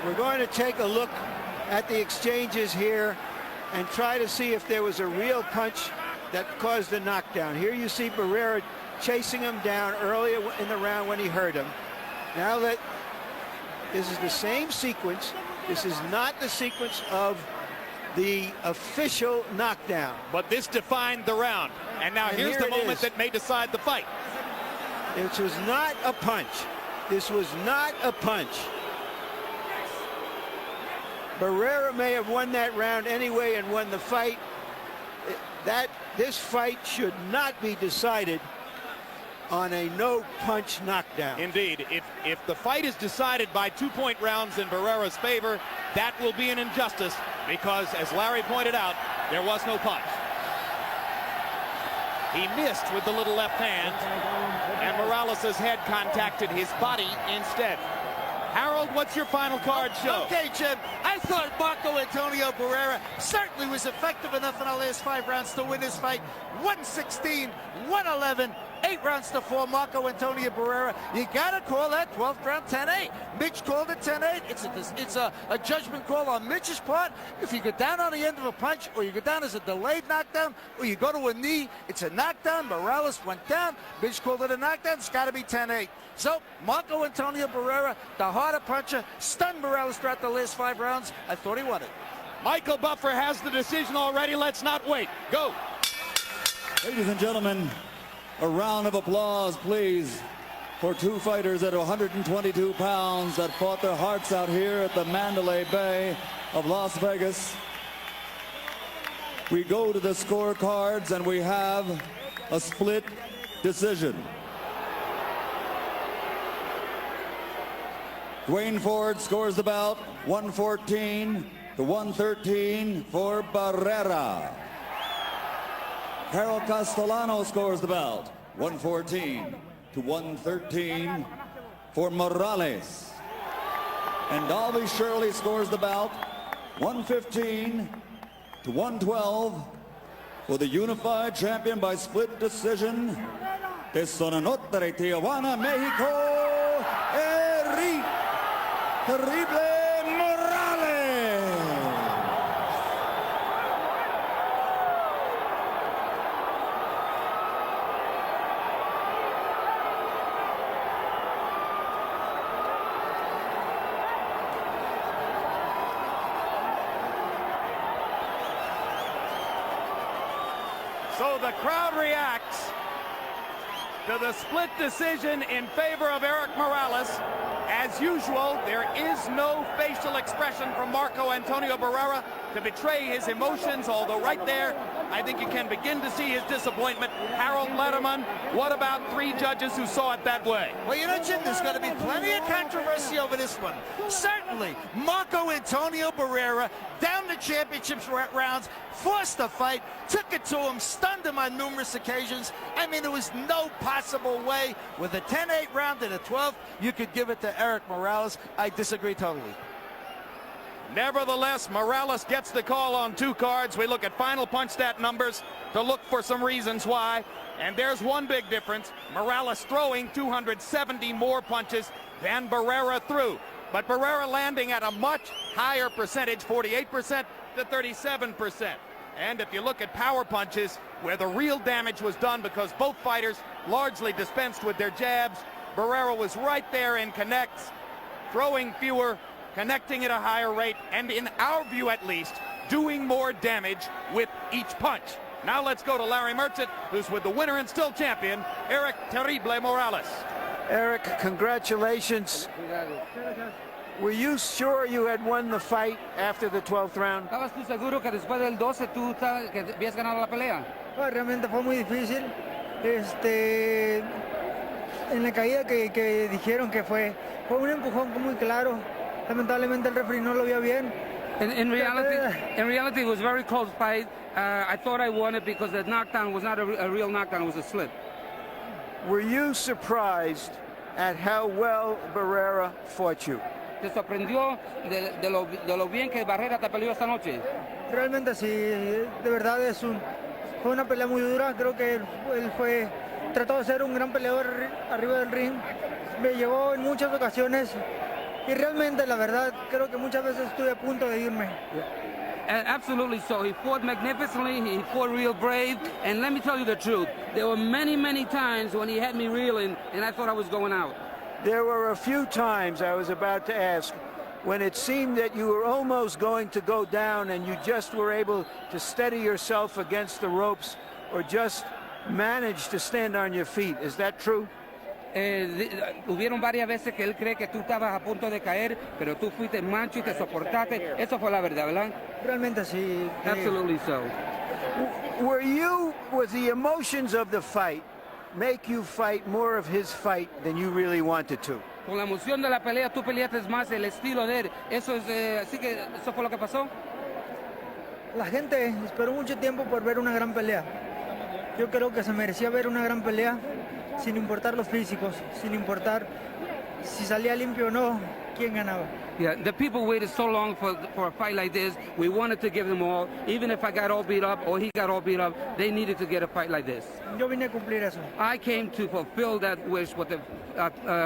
We're going to take a look at the exchanges here and try to see if there was a real punch that caused the knockdown. Here you see Barrera chasing him down earlier in the round when he hurt him. Now that this is the same sequence, this is not the sequence of the official knockdown. But this defined the round. And now here's here the it moment is. that may decide the fight. This was not a punch. This was not a punch. Barrera may have won that round anyway and won the fight. This fight should not be decided on a no-punch knockdown. Indeed, if the fight is decided by 2-point rounds in Barrera's favor, that will be an injustice because, as Larry pointed out, there was no punch. He missed with the little left hand, and Morales' head contacted his body instead. Harold, what's your final card show? Okay, Jim, I thought Marco Antonio Barrera certainly was effective enough in our last 5 rounds to win this fight. 116, 111, 8 rounds to 4, Marco Antonio Barrera. You got to call that 12th round 10-8. Mitch called it 10-8. It's a judgment call on Mitch's part. If you go down on the end of a punch, or you go down as a delayed knockdown, or you go to a knee, it's a knockdown. Morales went down. Mitch called it a knockdown. It's got to be 10-8. So, Marco Antonio Barrera, the harder puncher, stunned Morales throughout the last 5 rounds. I thought he won it. Michael Buffer has the decision already. Let's not wait. Go. Ladies and gentlemen, a round of applause, please, for 2 fighters at 122 pounds that fought their hearts out here at the Mandalay Bay of Las Vegas. We go to the scorecards, and we have a split decision. Dwayne Ford scores the bout 114 to 113 for Barrera. Carol Castellano scores the bout 114 to 113 for Morales. And Dalby Shirley scores the bout 115 to 112 for the unified champion by split decision de Sonanotre, Tijuana, Mexico, Erik Terrible Morales. So the crowd reacts to the split decision in favor of Erik Morales. As usual, there is no facial expression from Marco Antonio Barrera to betray his emotions, although right there, I think you can begin to see his disappointment. Harold Letterman, what about 3 judges who saw it that way? Well, you know, Jim, there's going to be plenty of controversy over this one. Certainly, Marco Antonio Barrera, down the championships rounds, forced the fight, took it to him, stunned him on numerous occasions. I mean, there was no possible way with a 10-8 round and a 12th you could give it to Erik Morales. I disagree totally. Nevertheless, Morales gets the call on 2 cards. We look at final punch stat numbers to look for some reasons why. And there's one big difference. Morales throwing 270 more punches than Barrera threw. But Barrera landing at a much higher percentage, 48% to 37%. And if you look at power punches, where the real damage was done because both fighters largely dispensed with their jabs, Barrera was right there in connects, throwing fewer, connecting at a higher rate, and in our view at least, doing more damage with each punch. Now let's go to Larry Merchant, who's with the winner and still champion, Erik Terrible Morales. Erik, congratulations. Were you sure you had won the fight after the 12th round? ¿Estabas tú seguro que después del 12 tú que habías ganado la pelea? Realmente fue muy difícil. En la caída que dijeron que fue un empujón muy claro. Lamentablemente el referee no lo vio bien. In reality, it was a very close fight. I thought I won it because the knockdown was not a real knockdown, it was a slip. Were you surprised at how well Barrera fought you? ¿Te sorprendió de lo bien que Barrera te peleó esta noche? Realmente sí, de verdad fue una pelea muy dura. Creo que él trató de ser un gran peleador arriba del ring. Me llevó en muchas ocasiones y realmente, la verdad, creo que muchas veces estuve a punto de irme. Absolutely so. He fought magnificently, he fought real brave, and let me tell you the truth. There were many, many times when he had me reeling, and I thought I was going out. There were a few times, I was about to ask, when it seemed that you were almost going to go down and you just were able to steady yourself against the ropes or just manage to stand on your feet. Is that true? Hubieron varias veces que él cree que tú estabas a punto de caer, pero tú fuiste macho y te soportaste. Eso fue la verdad, ¿verdad? Realmente sí. Absolutely so. Was the emotions of the fight make you fight more of his fight than you really wanted to? Con la emoción de la pelea, tú peleaste más el estilo de él. Así que eso fue lo que pasó. La gente esperó mucho tiempo por ver una gran pelea. Yo creo que se merecía ver una gran pelea, sin importar los físicos, sin importar si salía limpio o no. quién ganaba. Yeah, the people waited so long for a fight like this. We wanted to give them all. Even if I got all beat up or he got all beat up, they needed to get a fight like this. Yo vine a cumplir eso. I came to fulfill that wish, what the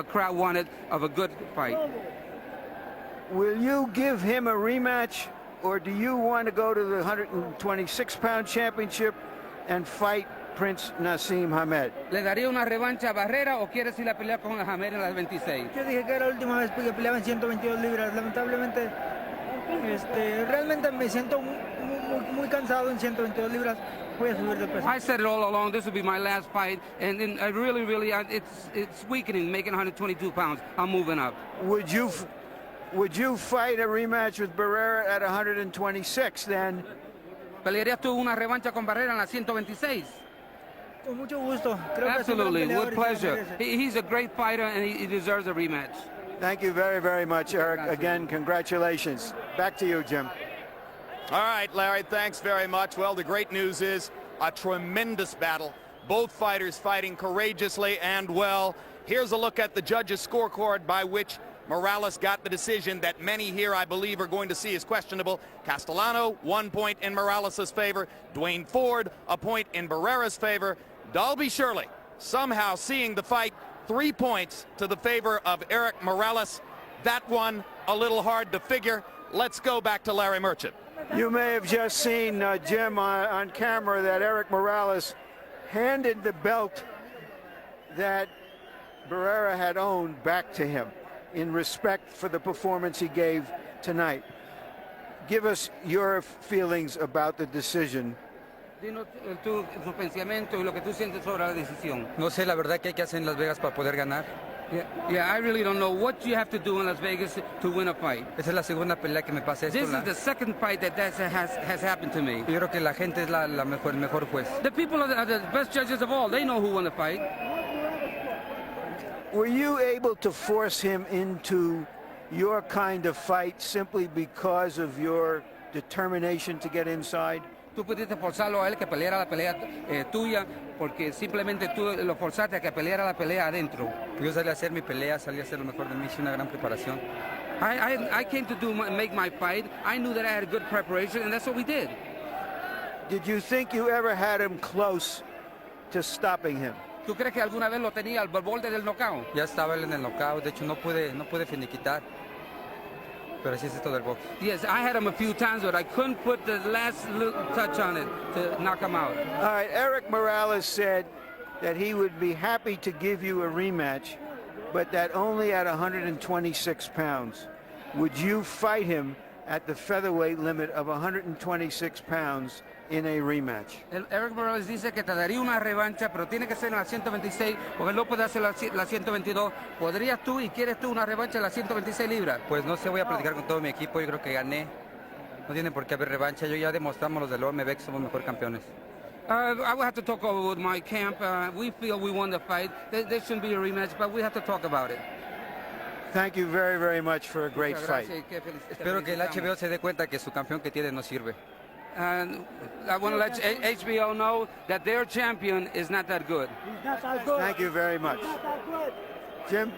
crowd wanted of a good fight. Will you give him a rematch, or do you want to go to the 126-pound championship and fight Prince Naseem Hamed? ¿Le daría una revancha a Barrera o quieres ir a pelear con Hamed en las 26? Yo dije que era la última vez que peleaba en 122 libras. Lamentablemente, realmente me siento muy cansado en 122 libras. Voy a subir de peso. I said it all along. This would be my last fight, and I really, it's weakening, making 122 pounds. I'm moving up. Would you fight a rematch with Barrera at 126 then? ¿Pelearías tú una revancha con Barrera en las 126? Con mucho gusto. Creo Absolutely, que with pleasure. He's a great fighter, and he deserves a rematch. Thank you very, very much, Eric. Again, congratulations. Back to you, Jim. All right, Larry, thanks very much. Well, the great news is a tremendous battle. Both fighters fighting courageously and well. Here's a look at the judges' scorecard by which Morales got the decision that many here, I believe, are going to see as questionable. Castellano, 1 point in Morales' favor. Dwayne Ford, a point in Barrera's favor. Dalby Shirley somehow seeing the fight 3 points to the favor of Erik Morales. That one a little hard to figure. Let's go back to Larry Merchant. You may have just seen, Jim, on camera that Erik Morales handed the belt that Barrera had owned back to him in respect for the performance he gave tonight. Give us your feelings about the decision. Dinos tu pensamiento y lo que tú sientes sobre la decisión. No sé la verdad que hay que hacer en Las Vegas para poder ganar. Yeah, I really don't know what you have to do in Las Vegas to win a fight. Esa es la segunda pelea que me pasa esto. This is the second fight that has happened to me. Yo creo que la gente es el mejor juez. The people are the best judges of all. They know who won the fight. Were you able to force him into your kind of fight simply because of your determination to get inside? Tú pudiste forzarlo a él que peleara la pelea tuya porque simplemente tú lo forzaste a que peleara la pelea adentro. Yo salí a hacer mi pelea, salí a hacer lo mejor de mí, hice una gran preparación. I came to make my fight. I knew that I had good preparation, and that's what we did. Did you think you ever had him close to stopping him? ¿Tú crees que alguna vez lo tenía al borde del knockout? Ya estaba él en el knockout, de hecho no pude finiquitar. Pero así es esto del box. Yes, I had him a few times, but I couldn't put the last little touch on it to knock him out. All right, Erik Morales said that he would be happy to give you a rematch, but that only at 126 pounds. Would you fight him at the featherweight limit of 126 pounds in a rematch? Erik Morales dice que te daría una revancha, pero tiene que ser en la 126, porque no puede hacer la 122. ¿Podrías tú y quieres tú una revancha en la 126 libras? Pues no sé, voy a platicar con todo mi equipo, yo creo que gané. No tiene por qué haber revancha, yo ya demostramos los del OMB que somos mejor campeones. I will have to talk over with my camp. We feel we won the fight. There shouldn't be a rematch, but we have to talk about it. Thank you very, very much for a great fight. Espero que el HBO se dé cuenta que su campeón que tiene no sirve. And I want to let HBO know that their champion is not that good. Thank you very much. Jim?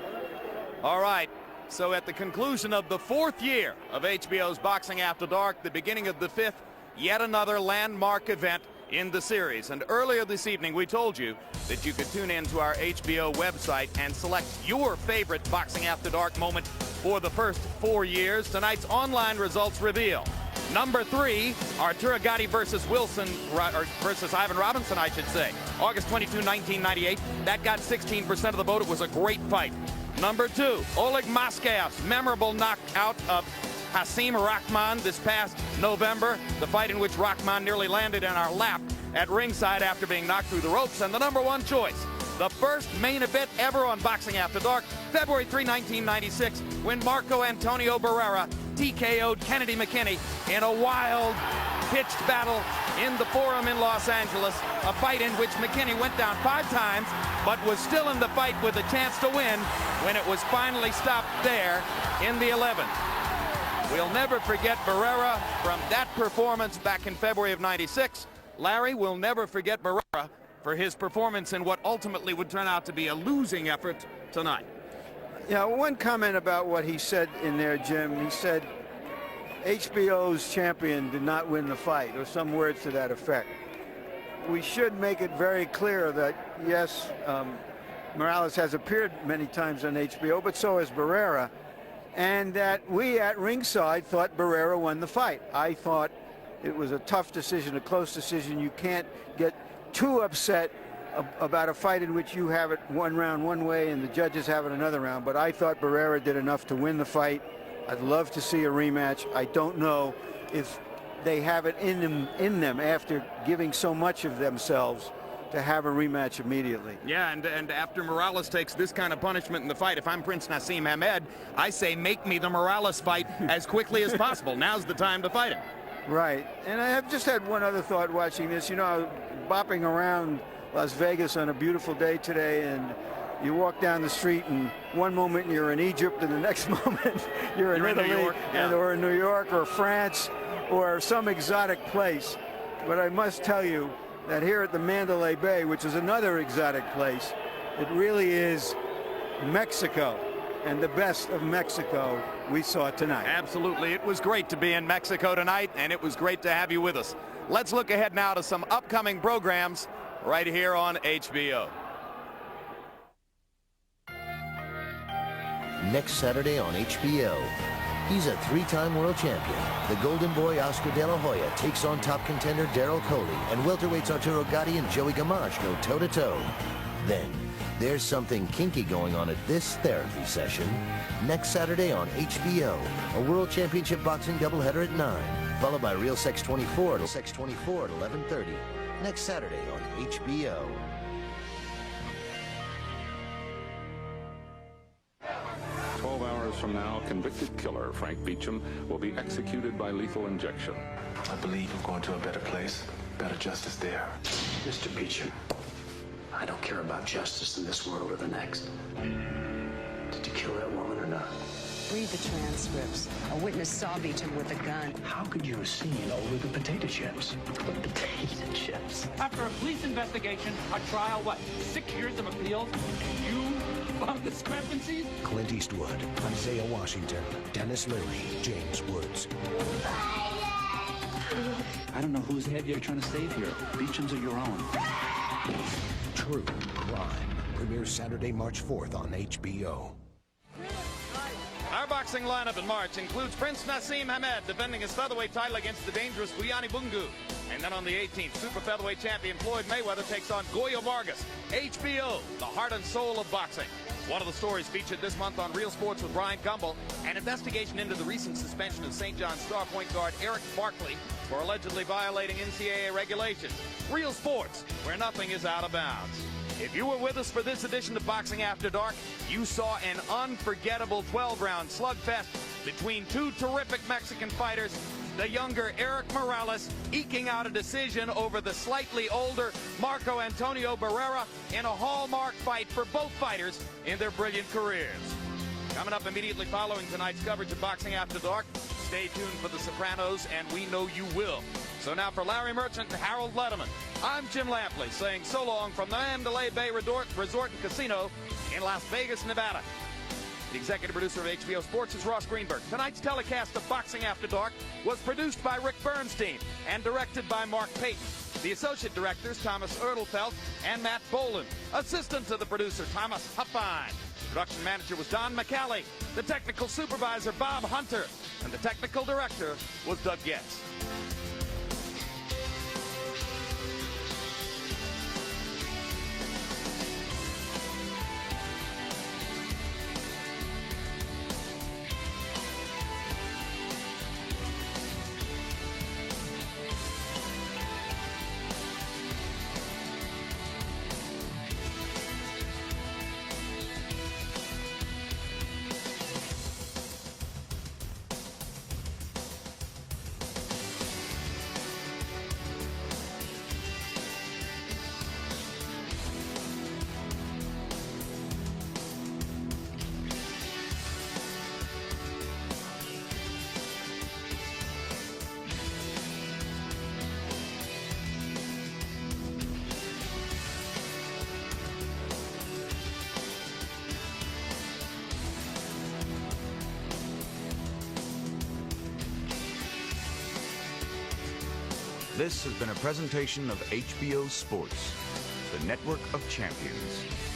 All right. So at the conclusion of the 4th year of HBO's Boxing After Dark, the beginning of the 5th, yet another landmark event in the series. And earlier this evening, we told you that you could tune in to our HBO website and select your favorite Boxing After Dark moment for the first 4 years. Tonight's online results reveal. Number 3, Arturo Gatti versus Ivan Robinson, I should say. August 22, 1998. That got 16% of the vote. It was a great fight. Number 2, Oleg Maskayev's memorable knockout of Hasim Rahman this past November, the fight in which Rahman nearly landed in our lap at ringside after being knocked through the ropes. And the number 1 choice, the first main event ever on Boxing After Dark, February 3, 1996, when Marco Antonio Barrera TKO'd Kennedy McKinney in a wild, pitched battle in the Forum in Los Angeles, a fight in which McKinney went down 5 times, but was still in the fight with a chance to win when it was finally stopped there in the 11th. We'll never forget Barrera from that performance back in February of '96. Larry will never forget Barrera for his performance in what ultimately would turn out to be a losing effort tonight. Yeah, one comment about what he said in there, Jim. He said HBO's champion did not win the fight, or some words to that effect. We should make it very clear that, yes, Morales has appeared many times on HBO, but so has Barrera, and that we at ringside thought Barrera won the fight. I thought it was a tough decision, a close decision. You can't get too upset about a fight in which you have it one round one way and the judges have it another round, but I thought Barrera did enough to win the fight. I'd love to see a rematch. I don't know if they have it in them after giving so much of themselves to have a rematch immediately. Yeah, and after Morales takes this kind of punishment in the fight, if I'm Prince Nassim Hamed, I say make me the Morales fight as quickly as possible. Now's the time to fight him. Right, and I have just had one other thought watching this. You know, bopping around Las Vegas on a beautiful day today, and you walk down the street and one moment you're in Egypt and the next moment you're in Italy, New York, yeah. or in New York or France or some exotic place. But I must tell you that here at the Mandalay Bay, which is another exotic place, it really is Mexico, and the best of Mexico we saw tonight. Absolutely. It was great to be in Mexico tonight, and it was great to have you with us. Let's look ahead now to some upcoming programs right here on HBO. Next Saturday on HBO, he's a three-time world champion. The Golden Boy Oscar De La Hoya takes on top contender Daryl Coley, and welterweights Arturo Gatti and Joey Gamache go toe-to-toe. Then, there's something kinky going on at this therapy session. Next Saturday on HBO, a World Championship boxing doubleheader at 9, followed by Real Sex 24 at 11:30. Next Saturday on HBO. 12 hours from now, convicted killer Frank Beecham will be executed by lethal injection. I believe I'm going to a better place, better justice there. Mr. Beecham, I don't care about justice in this world or the next. Did you kill that woman or not? Read the transcripts. A witness saw Beecham with a gun. How could you have seen over the potato chips? What potato chips? After a police investigation, a trial, what, 6 years of appeals, and you found discrepancies? Clint Eastwood, Isaiah Washington, Dennis Leary, James Woods. I don't know whose head you're trying to save here. Beecham's or your own. True Crime premieres Saturday, March 4th on HBO. Our boxing lineup in March includes Prince Nassim Hamed defending his featherweight title against the dangerous Guyani Bungu. And then on the 18th, super featherweight champion Floyd Mayweather takes on Goyo Vargas. HBO, the heart and soul of boxing. One of the stories featured this month on Real Sports with Brian Gumbel, an investigation into the recent suspension of St. John's star point guard Erik Barkley for allegedly violating NCAA regulations. Real Sports, where nothing is out of bounds. If you were with us for this edition of Boxing After Dark, you saw an unforgettable 12-round slugfest between two terrific Mexican fighters. The younger Erik Morales eking out a decision over the slightly older Marco Antonio Barrera in a hallmark fight for both fighters in their brilliant careers. Coming up immediately following tonight's coverage of Boxing After Dark, stay tuned for The Sopranos, and we know you will. So now for Larry Merchant and Harold Letterman, I'm Jim Lampley saying so long from the Mandalay Bay Resort and Casino in Las Vegas, Nevada. The executive producer of HBO Sports is Ross Greenberg. Tonight's telecast of Boxing After Dark was produced by Rick Bernstein and directed by Mark Payton. The associate directors, Thomas Erdelfelt and Matt Boland. Assistant to the producer, Thomas Huffine. Production manager was Don McCallie. The technical supervisor, Bob Hunter. And the technical director was Doug Getz. This has been a presentation of HBO Sports, the network of champions.